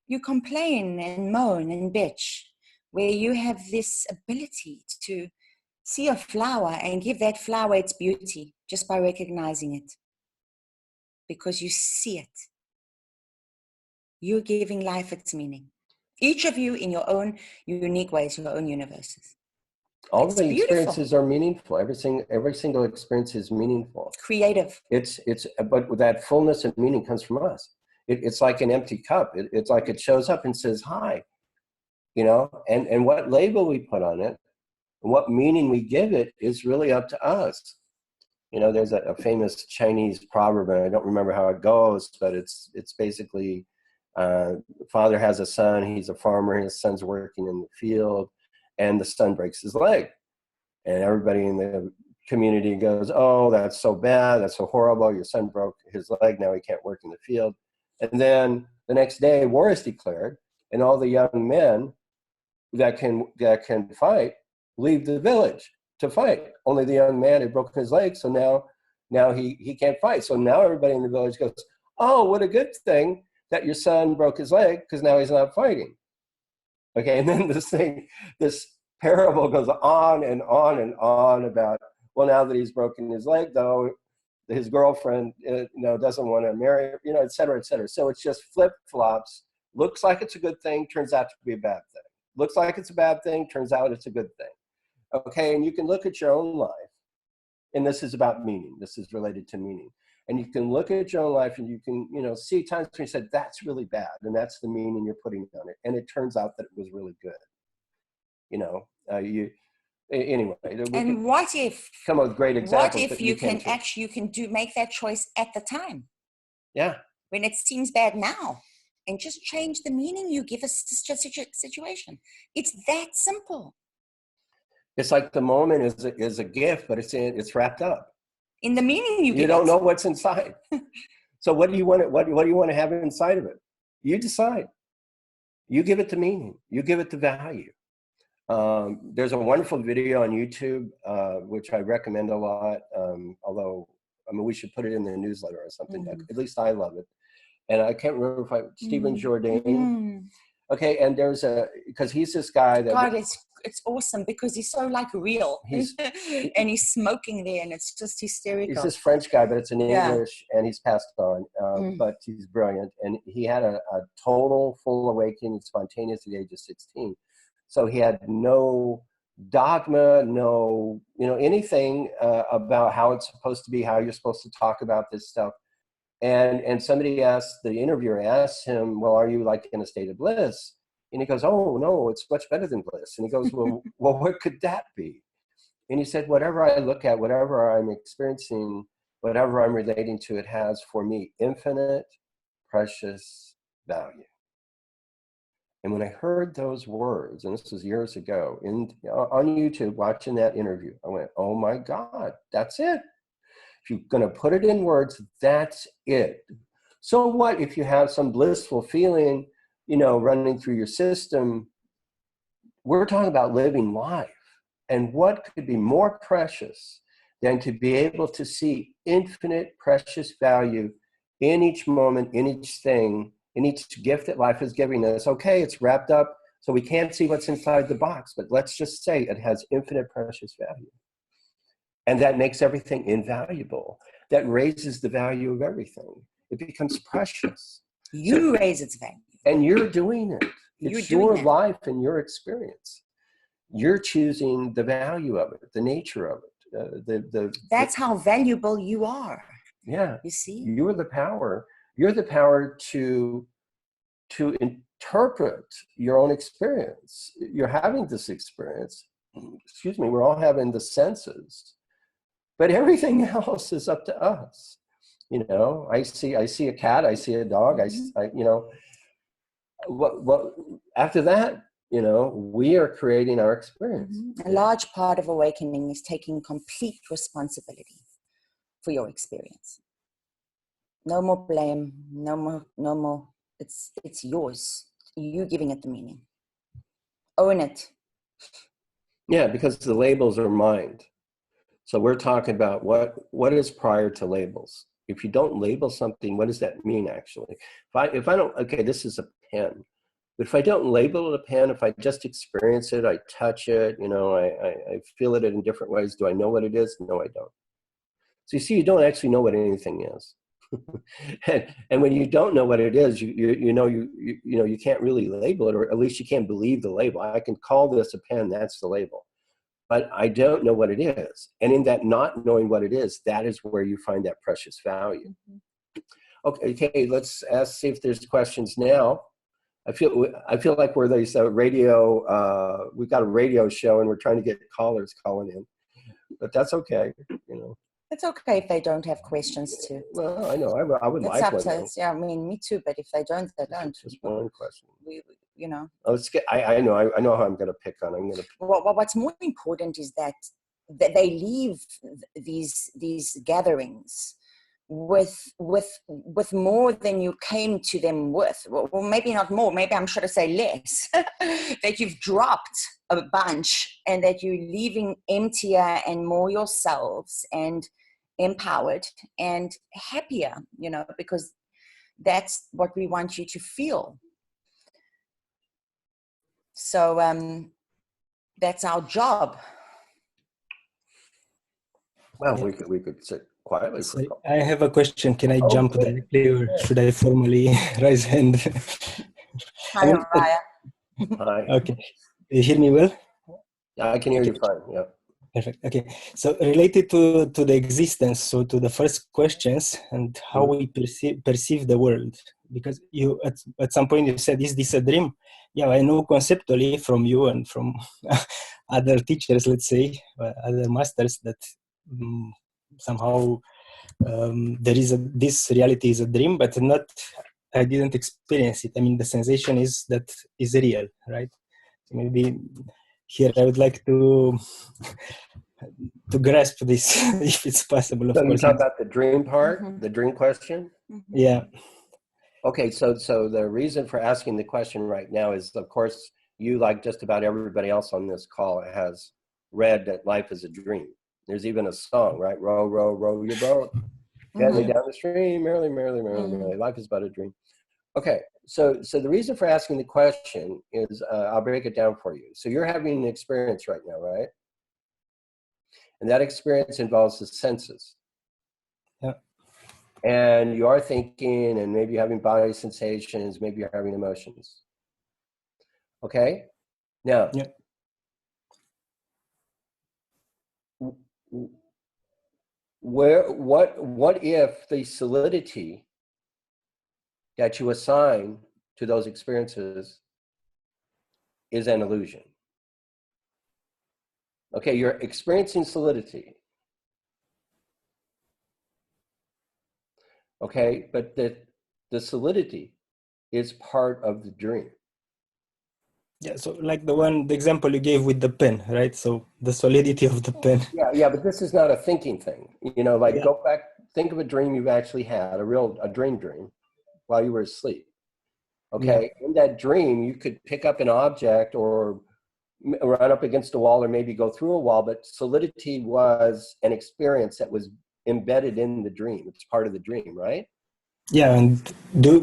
You complain and moan and bitch, where you have this ability to see a flower and give that flower its beauty just by recognizing it. Because you see it. You're giving life its meaning. Each of you in your own unique ways, your own universes. All the experiences are meaningful. Every single experience is meaningful. Creative. But that fullness of meaning comes from us. It's like an empty cup. It's like it shows up and says, hi, you know, and what label we put on it and what meaning we give it is really up to us. You know, there's a famous Chinese proverb, and I don't remember how it goes, but it's basically, father has a son, he's a farmer, his son's working in the field, and the son breaks his leg. And everybody in the community goes, oh, that's so bad, that's so horrible, your son broke his leg, now he can't work in the field. And then the next day, war is declared, and all the young men that can fight leave the village to fight. Only the young man had broken his leg, so now he can't fight. So now everybody in the village goes, oh, what a good thing that your son broke his leg, because now he's not fighting. Okay, and then this parable goes on and on and on about, well, now that he's broken his leg, though, his girlfriend, doesn't want to marry, et cetera, et cetera. So it's just flip-flops. Looks like it's a good thing, turns out to be a bad thing. Looks like it's a bad thing, turns out it's a good thing. Okay, and you can look at your own life, and this is about meaning. This is related to meaning. And you can look at your own life and you can, see times when you said, that's really bad, and that's the meaning you're putting on it. And it turns out that it was really good. Anyway. And what if come up with great examples? What if you can make that choice at the time? Yeah. When it seems bad now, and just change the meaning you give a situation. It's that simple. It's like the moment is a gift, but it's wrapped up in the meaning you give. You don't know what's inside. So what do you want? What do you want to have inside of it? You decide. You give it the meaning. You give it the value. There's a wonderful video on YouTube, which I recommend a lot. Although, we should put it in the newsletter or something. At least I love it. And I can't remember if Stephen Jourdain. Okay, and because he's this guy that. God, it's awesome because he's so real. And he's smoking there, and it's just hysterical. He's this French guy, but it's in English, and he's passed on. But he's brilliant, and he had a total full awakening, spontaneous at the age of 16. So he had no dogma, no anything about how it's supposed to be, how you're supposed to talk about this stuff. And somebody the interviewer asked him, well, are you in a state of bliss? And he goes, oh, no, it's much better than bliss. And he goes, well, what could that be? And he said, whatever I look at, whatever I'm experiencing, whatever I'm relating to, it has for me infinite, precious value. And when I heard those words, and this was years ago, on YouTube, watching that interview, I went, oh my God, that's it. If you're going to put it in words, that's it. So what if you have some blissful feeling, running through your system? We're talking about living life. And what could be more precious than to be able to see infinite, precious value in each moment, in each thing, in each gift that life is giving us? Okay, it's wrapped up, so we can't see what's inside the box, but let's just say it has infinite, precious value. And that makes everything invaluable. That raises the value of everything. It becomes precious. You raise its value. And you're doing it. It's your life and your experience. You're choosing the value of it, the nature of it. That's how valuable you are. Yeah. You see? You're the power. You're the power to interpret your own experience. You're having this experience. Excuse me, we're all having the senses. But everything else is up to us. I see a cat, I see a dog, after that, we are creating our experience. A large part of awakening is taking complete responsibility for your experience. No more blame, no more. It's yours. You giving it the meaning. Own it. Yeah, because the labels are mind. So we're talking about what is prior to labels. If you don't label something, what does that mean actually? If I don't, okay, this is a pen. But if I don't label it a pen, if I just experience it, I touch it, I feel it in different ways. Do I know what it is? No, I don't. So you see, you don't actually know what anything is. and when you don't know what it is, you can't really label it, or at least you can't believe the label. I can call this a pen, that's the label. But I don't know what it is. And in that not knowing what it is, that is where you find that precious value. Okay, let's see if there's questions now. I feel like we're these radio, we've got a radio show and we're trying to get callers calling in. But that's okay, It's okay if they don't have questions too. Well, I know, I would like one. Yeah, I mean, me too, but if they don't, they don't. Just one question. I know how I'm going to pick on. What's more important is that they leave these gatherings with more than you came to them with. Well, maybe not more. Maybe I should say less. That you've dropped a bunch, and that you're leaving emptier and more yourselves, and empowered and happier. Because that's what we want you to feel. So that's our job. Well, we could sit quietly. So I have a question. Can I jump directly, or should I formally raise hand? Hi, Raya. Hi. Okay. Do you hear me well? Yeah, I can hear you fine. Yeah. Perfect. Okay. So related to the existence, so to the first questions and how we perceive the world, because you at some point you said, is this a dream? Yeah, I know conceptually from you and from other teachers, let's say, other masters, that somehow this reality is a dream, but I didn't experience it. I mean, the sensation is real, right? So maybe here I would like to grasp this, if it's possible. So you talk about the dream part, the dream question? Yeah. Okay, so the reason for asking the question right now is, of course, you, like just about everybody else on this call, has read that life is a dream. There's even a song, right? Row, row, row your boat gently down the stream, merrily, merrily, merrily, merrily. Life is but a dream. Okay, so the reason for asking the question is, I'll break it down for you. So you're having an experience right now, right? And that experience involves the senses. Yeah. And you are thinking, and maybe you're having body sensations, maybe you're having emotions. Okay? Now, what if the solidity that you assign to those experiences is an illusion? Okay, you're experiencing solidity. Okay, but the solidity is part of the dream. Yeah, so like the example you gave with the pen, right? So the solidity of the pen. Yeah, but this is not a thinking thing. You know, like Yeah. go back, think of a dream you've actually had, a dream while you were asleep. Okay, in that dream, you could pick up an object or run up against a wall or maybe go through a wall, but solidity was an experience that was embedded in the dream. It's part of the dream, right? Yeah, and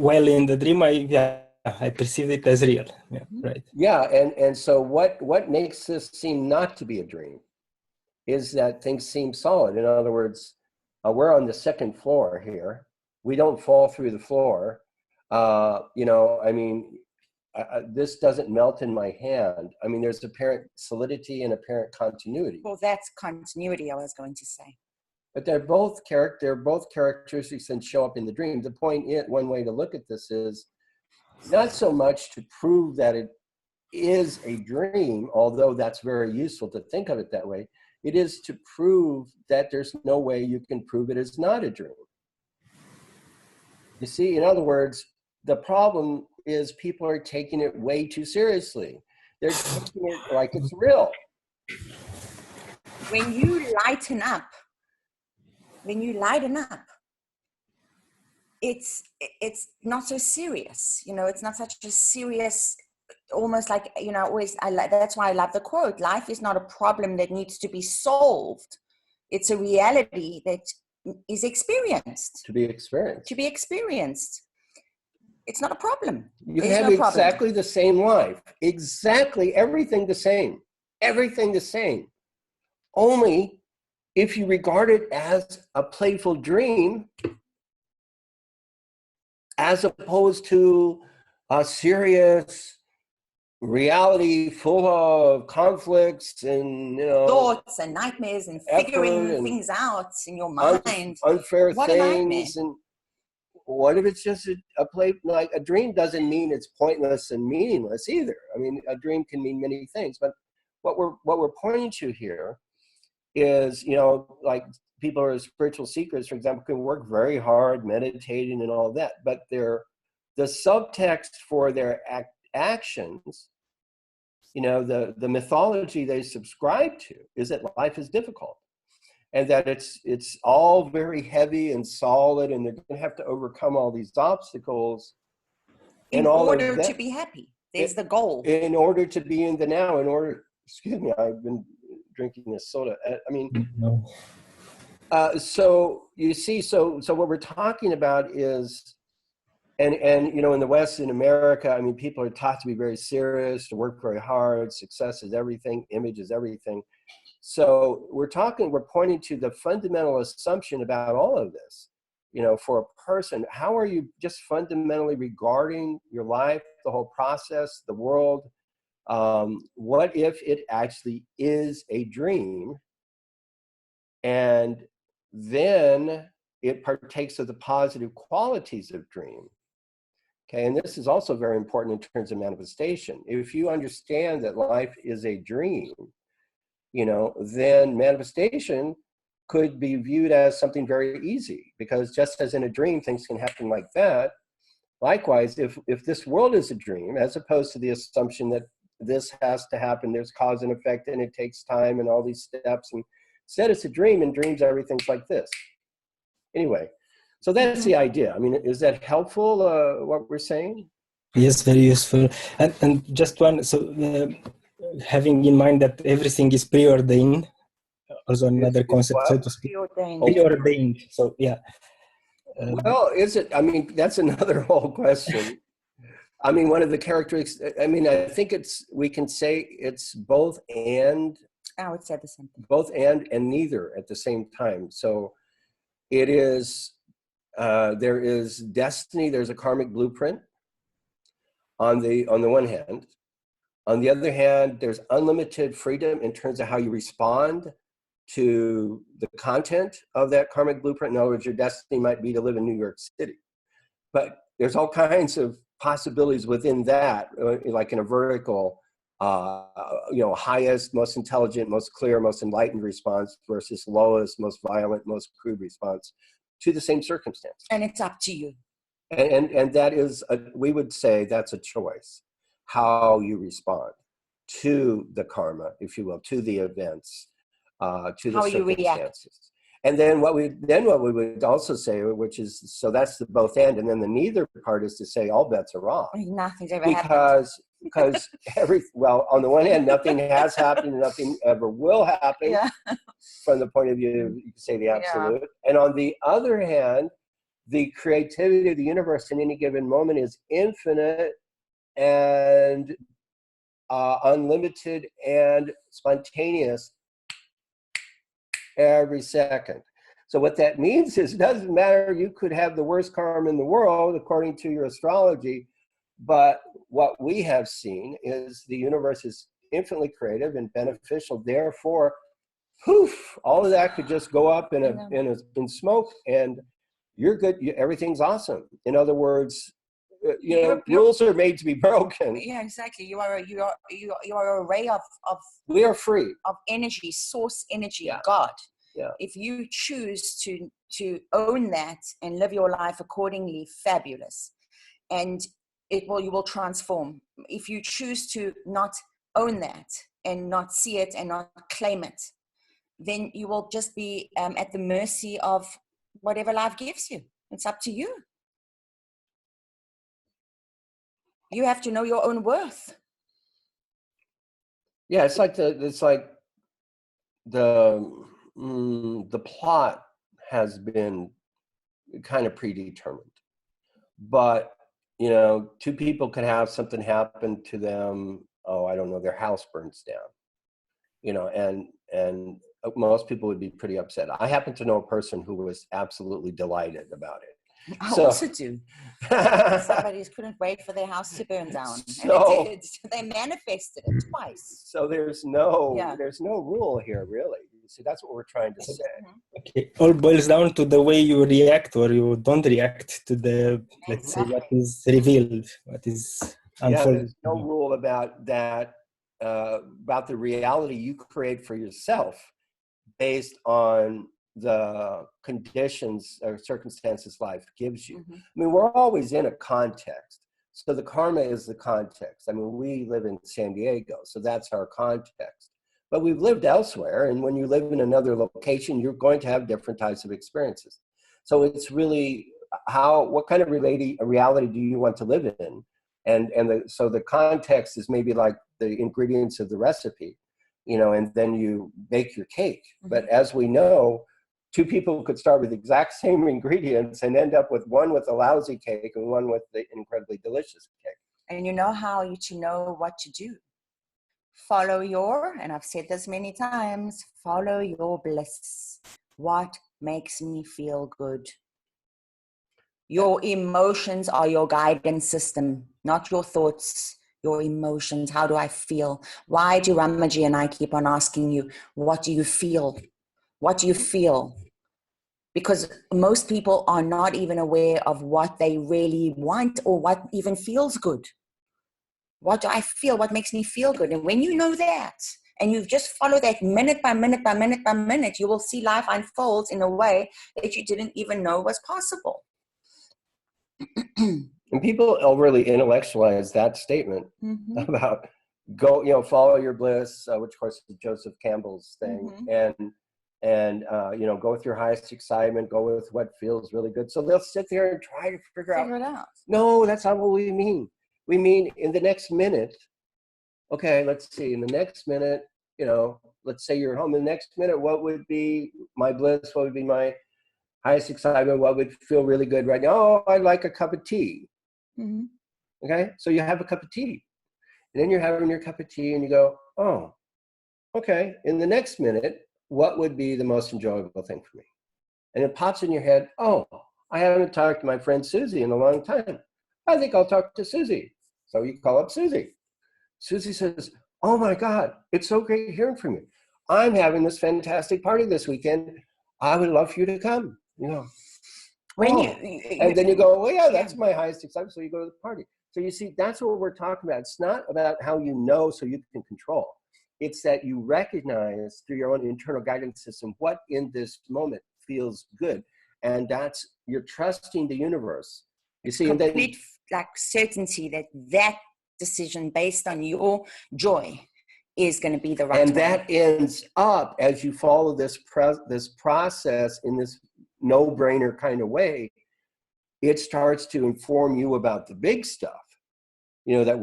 while in the dream, I perceive it as real. Yeah, right. Yeah, and so what makes this seem not to be a dream is that things seem solid. In other words, we're on the second floor here. We don't fall through the floor. You know, I mean, this doesn't melt in my hand. I mean, there's apparent solidity and apparent continuity. Well, that's continuity, I was going to say. But they're both characteristics that show up in the dream. The point is, one way to look at this is not so much to prove that it is a dream, although that's very useful to think of it that way. It is to prove that there's no way you can prove it is not a dream. You see, in other words, the problem is people are taking it way too seriously. They're taking it like it's real. When you lighten up, it's not so serious. You know, it's not such a serious, almost like, you know, always, that's why I love the quote, life is not a problem that needs to be solved. It's a reality that is experienced. To be experienced. To be experienced. It's not a problem. You There's have no problem. exactly the same life. Exactly everything the same. Everything the same. Only if you regard it as a playful dream, as opposed to a serious reality full of conflicts and, you know, thoughts and nightmares and figuring things out in your mind. Unfair what things. And what if it's just a play? Like a dream doesn't mean it's pointless and meaningless either. I mean, a dream can mean many things, but what we're pointing to here is, you know, like people who are spiritual seekers, for example, can work very hard meditating and all that, but the subtext for their actions, you know, the mythology they subscribe to is that life is difficult and that it's all very heavy and solid and they're going to have to overcome all these obstacles in order to be happy. There's the goal. In order to be in the now, excuse me, I've been drinking this soda. I mean, no. So you see, so what we're talking about is, and you know, in the West, in America, I mean, people are taught to be very serious, to work very hard. Success is everything. Image is everything. So we're pointing to the fundamental assumption about all of this. You know, for a person, how are you just fundamentally regarding your life, the whole process, the world? What if it actually is a dream? And then it partakes of the positive qualities of dream. Okay, and this is also very important in terms of manifestation. If you understand that life is a dream, you know, then manifestation could be viewed as something very easy, because just as in a dream, things can happen like that. Likewise, if this world is a dream, as opposed to the assumption that this has to happen, there's cause and effect, and it takes time and all these steps, and instead it's a dream, and dreams, everything's like this. Anyway, so that's the idea. I mean, is that helpful, what we're saying? Yes, very useful. And just one, so having in mind that everything is preordained, also another concept, so to speak. Preordained. So, yeah. Well, is it? I mean, that's another whole question. I mean, one of the characteristics, I mean, I think we can say it's both and. I would say the same thing. Both and neither at the same time. So it is, there is destiny, there's a karmic blueprint on the one hand. On the other hand, there's unlimited freedom in terms of how you respond to the content of that karmic blueprint. In other words, your destiny might be to live in New York City, but there's all kinds of possibilities within that, like in a vertical highest, most intelligent, most clear, most enlightened response versus lowest, most violent, most crude response to the same circumstance. And it's up to you. And that is, we would say that's a choice, how you respond to the karma, if you will, to the events, to the How you react. circumstances. And then what we would also say, which is, so that's the both and then the neither part is to say all bets are off. Nothing's ever happened. Because on the one hand, nothing has happened, nothing ever will happen from the point of view, you can say the absolute. Yeah. And on the other hand, the creativity of the universe in any given moment is infinite and unlimited and spontaneous every second. So what that means is it doesn't matter, you could have the worst karma in the world according to your astrology, but what we have seen is the universe is infinitely creative and beneficial. Therefore, poof, all of that could just go up in smoke, and you're good. Everything's awesome. In other words, rules are made to be broken. Yeah, exactly. You are a ray of we are free of energy, source energy, God. Yeah. If you choose to own that and live your life accordingly, fabulous. And you will transform. If you choose to not own that and not see it and not claim it, then you will just be at the mercy of whatever life gives you. It's up to you. You have to know your own worth. Yeah, it's like the plot has been kind of predetermined, but two people can have something happen to them. Oh, I don't know, their house burns down, and most people would be pretty upset. I happen to know a person who was absolutely delighted about it. I also do. Somebody couldn't wait for their house to burn down. So, and it did. They manifested it twice. So there's no rule here, really. See, that's what we're trying to say. Okay, all boils down to the way you react or you don't react to the, let's say, what is revealed, what is unfolded. There's no rule about that, about the reality you create for yourself based on the conditions or circumstances life gives you. I mean, we're always in a context. So the karma is the context. I mean, we live in San Diego, so that's our context. But we've lived elsewhere, and when you live in another location, you're going to have different types of experiences. So it's really what kind of reality do you want to live in? So the context is maybe like the ingredients of the recipe, and then you bake your cake. But as we know, two people could start with the exact same ingredients and end up with one with a lousy cake and one with the incredibly delicious cake. And you know how to know what to do. Follow and I've said this many times, follow your bliss. What makes me feel good? Your emotions are your guidance system, not your thoughts, your emotions. How do I feel? Why do Ramaji and I keep on asking you, what do you feel? What do you feel? Because most people are not even aware of what they really want or what even feels good. What do I feel? What makes me feel good? And when you know that, and you just follow that minute by minute by minute by minute, you will see life unfolds in a way that you didn't even know was possible. And people overly intellectualize that statement about follow your bliss, which of course is Joseph Campbell's thing, and go with your highest excitement, go with what feels really good. So they'll sit there and try to figure it out. No, that's not what we mean. We mean in the next minute, okay, let's see, in the next minute, let's say you're home, in the next minute, what would be my bliss? What would be my highest excitement? What would feel really good right now? Oh, I'd like a cup of tea. Okay, so you have a cup of tea. And then you're having your cup of tea and you go, oh, okay, in the next minute, what would be the most enjoyable thing for me? And it pops in your head, oh, I haven't talked to my friend Susie in a long time. I think I'll talk to Susie. So you call up Susie. Susie says, oh my God, it's so great hearing from you. I'm having this fantastic party this weekend. I would love for you to come, And then you go, well, yeah, that's my highest excitement. So you go to the party. So you see, that's what we're talking about. It's not about how you know so you can control. It's that you recognize through your own internal guidance system what in this moment feels good. And that's, you're trusting the universe. You see, complete, and then, like, certainty that that decision based on your joy is going to be the right and one. that ends up, as you follow this process in this no-brainer kind of way, it starts to inform you about the big stuff, you know, that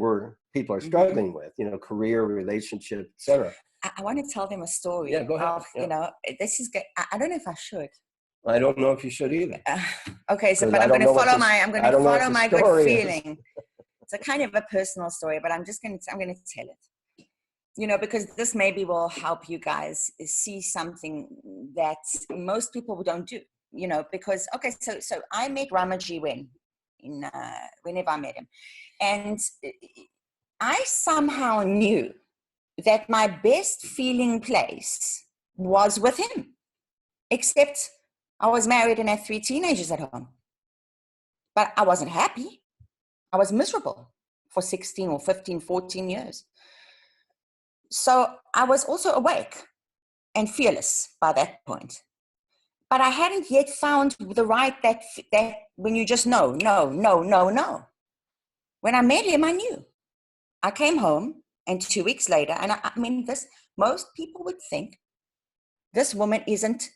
people are struggling with, you know, career, relationship, etc. I want to tell them a story. Yeah, go ahead. Of, you know, this is good. I don't know if I should. I don't know if you should either. Okay, so but I'm going to follow my good feeling. It's a kind of a personal story, but I'm going to tell it. You know, because this maybe will help you guys see something that most people don't do. You know, because okay, so I met Ramaji whenever I met him, and I somehow knew that my best feeling place was with him, except I was married and had 3 teenagers at home. But I wasn't happy. I was miserable for 16 or 15, 14 years. So I was also awake and fearless by that point. But I hadn't yet found the right, that when you just know, no. When I met him, I knew. I came home, and 2 weeks later, and I mean, most people would think this woman isn't,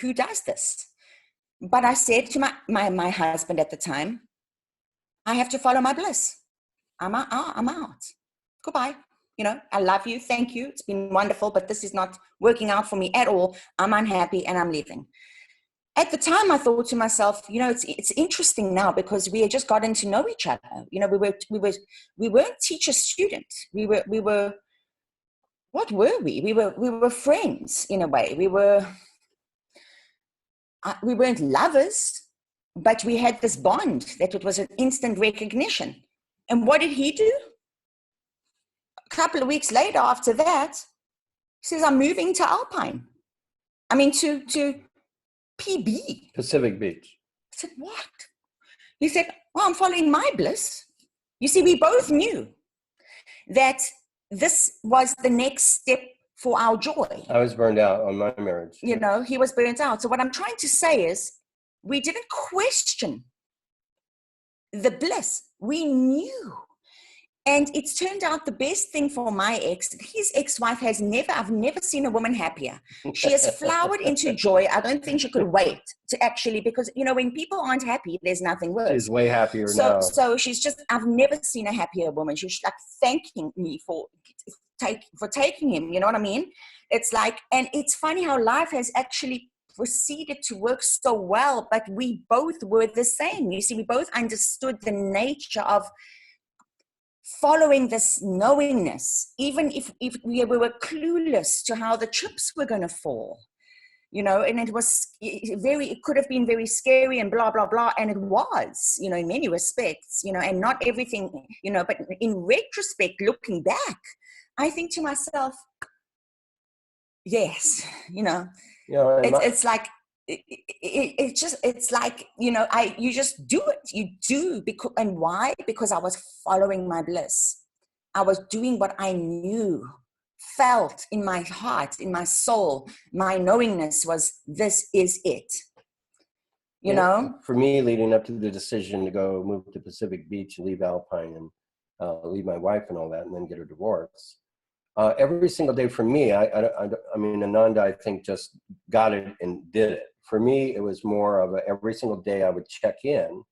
who does this? But I said to my husband at the time, I have to follow my bliss. I'm out. Goodbye. You know, I love you. Thank you. It's been wonderful, but this is not working out for me at all. I'm unhappy and I'm leaving. At the time, I thought to myself, you know, it's interesting now because we had just gotten to know each other. You know, we weren't teacher-student. We were, what were we? We were friends in a way. We weren't lovers, but we had this bond that it was an instant recognition. And what did he do? A couple of weeks later after that, he says, I'm moving to Alpine. I mean, to PB. Pacific Beach. I said, what? He said, well, I'm following my bliss. You see, we both knew that this was the next step for our joy. I was burned out on my marriage. You know, he was burnt out. So what I'm trying to say is we didn't question the bliss. We knew. And it's turned out the best thing for my ex, his ex-wife I've never seen a woman happier. She has flowered into joy. I don't think she could wait to actually, because, you know, when people aren't happy, there's nothing worse. She's way happier now. So she's just, I've never seen a happier woman. She's like thanking me for taking him, you know what I mean? It's like, and it's funny how life has actually proceeded to work so well, but we both were the same. You see, we both understood the nature of following this knowingness, even if we were clueless to how the chips were going to fall, you know, and it could have been very scary and blah, blah, blah. And it was, you know, in many respects, you know, and not everything, you know, but in retrospect, looking back, I think to myself, yes, you know, it's like, it's like, you know, you just do it. You do because, and why? Because I was following my bliss. I was doing what I knew, felt in my heart, in my soul. My knowingness was, this is it. You know? For me, leading up to the decision to go move to Pacific Beach and leave Alpine and leave my wife and all that, and then get a divorce. Every single day for me, I mean, Ananda, I think, just got it and did it. For me, it was more of every single day I would check in, you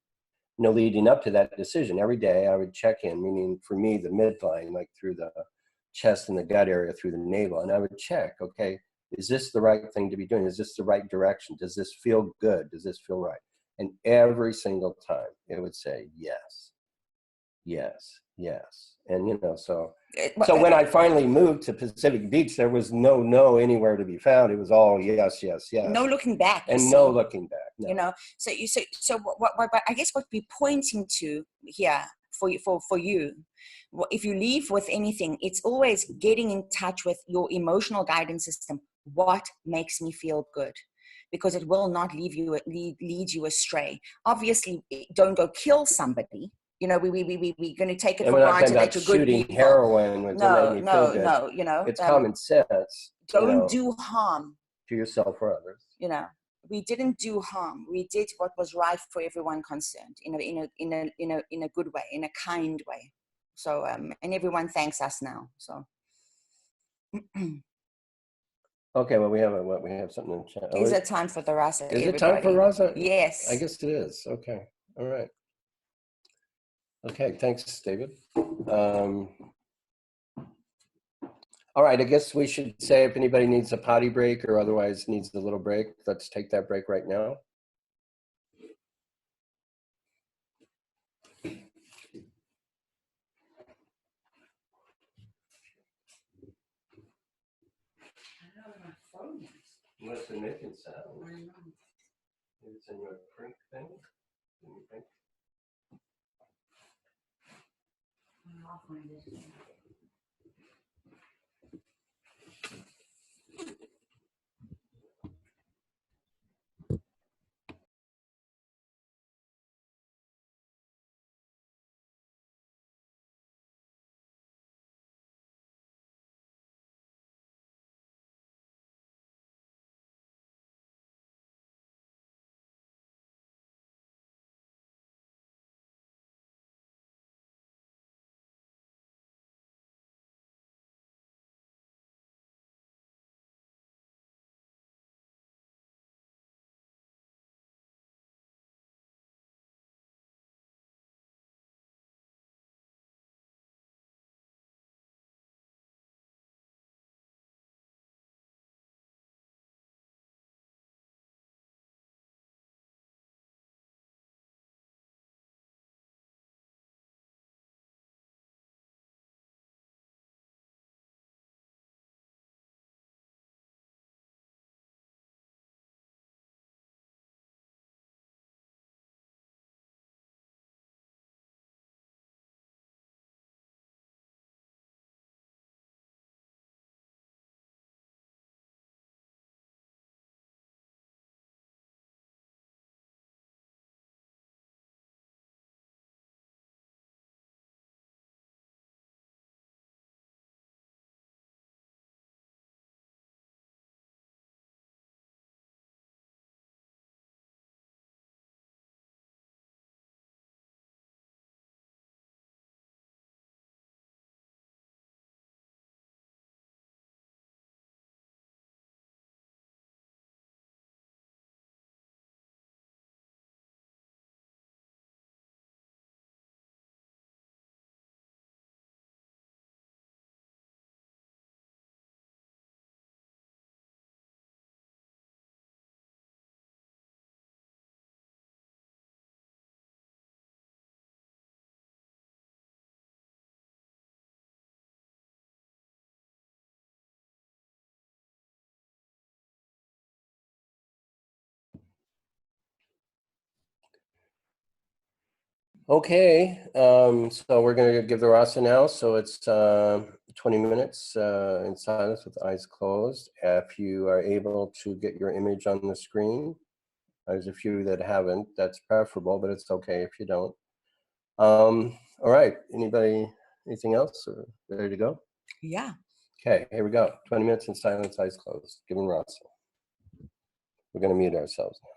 know, leading up to that decision. Every day I would check in, meaning for me, the midline, like through the chest and the gut area, through the navel. And I would check, okay, is this the right thing to be doing? Is this the right direction? Does this feel good? Does this feel right? And every single time it would say, yes, yes, yes. And, you know, so when I finally moved to Pacific Beach, there was no anywhere to be found. It was all yes, yes, yes. No looking back. And no looking back. No. You know, so what I guess what we're pointing to here for you, if you leave with anything, it's always getting in touch with your emotional guidance system. What makes me feel good? because it will not lead you astray. Obviously, don't go kill somebody. You know, we're going to take it for granted that you're good shooting people. heroin with No, you know. It's common sense. Don't do harm. To yourself or others. You know, we didn't do harm. We did what was right for everyone concerned, in a good way, in a kind way. So, and everyone thanks us now. So. Okay, well, we have something in chat. Is it time for the rasa? Is it time for rasa? Yes. I guess it is. Okay. All right. Okay, thanks, David. All right, I guess we should say if anybody needs a potty break or otherwise needs a little break, let's take that break right now. Unless they're making sound. Maybe it's in your print thing. Can you think? I'll find it. Okay, so we're going to give the rasa now. So it's 20 minutes in silence with eyes closed. If you are able to get your image on the screen, there's a few that haven't. That's preferable, but it's okay if you don't. All right, anybody, anything else? Or ready to go? Yeah. Okay, here we go. 20 minutes in silence, eyes closed. Giving rasa. We're going to mute ourselves now.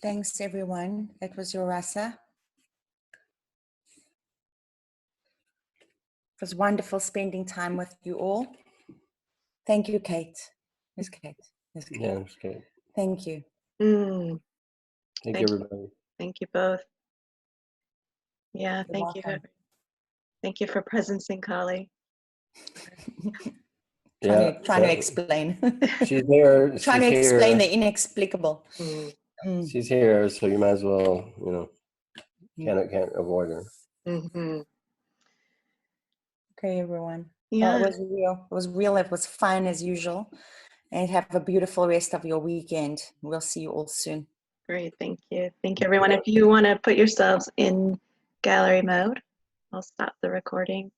Thanks, everyone. That was your rasa. It was wonderful spending time with you all. Thank you, Kate. Miss Kate. Miss Kate. Yeah, it's good. Thank you. Thank you, everybody. Thank you both. Yeah, You're thank you. welcome. Thank you for presencing Kali. Trying to explain. She's here. Trying to explain the inexplicable. She's here, so you might as well, you know, can't avoid her. Okay, everyone. Yeah. Well, it was real. It was real. It was fun as usual. And have a beautiful rest of your weekend. We'll see you all soon. Great, thank you. Thank you, everyone. If you want to put yourselves in gallery mode, I'll stop the recording.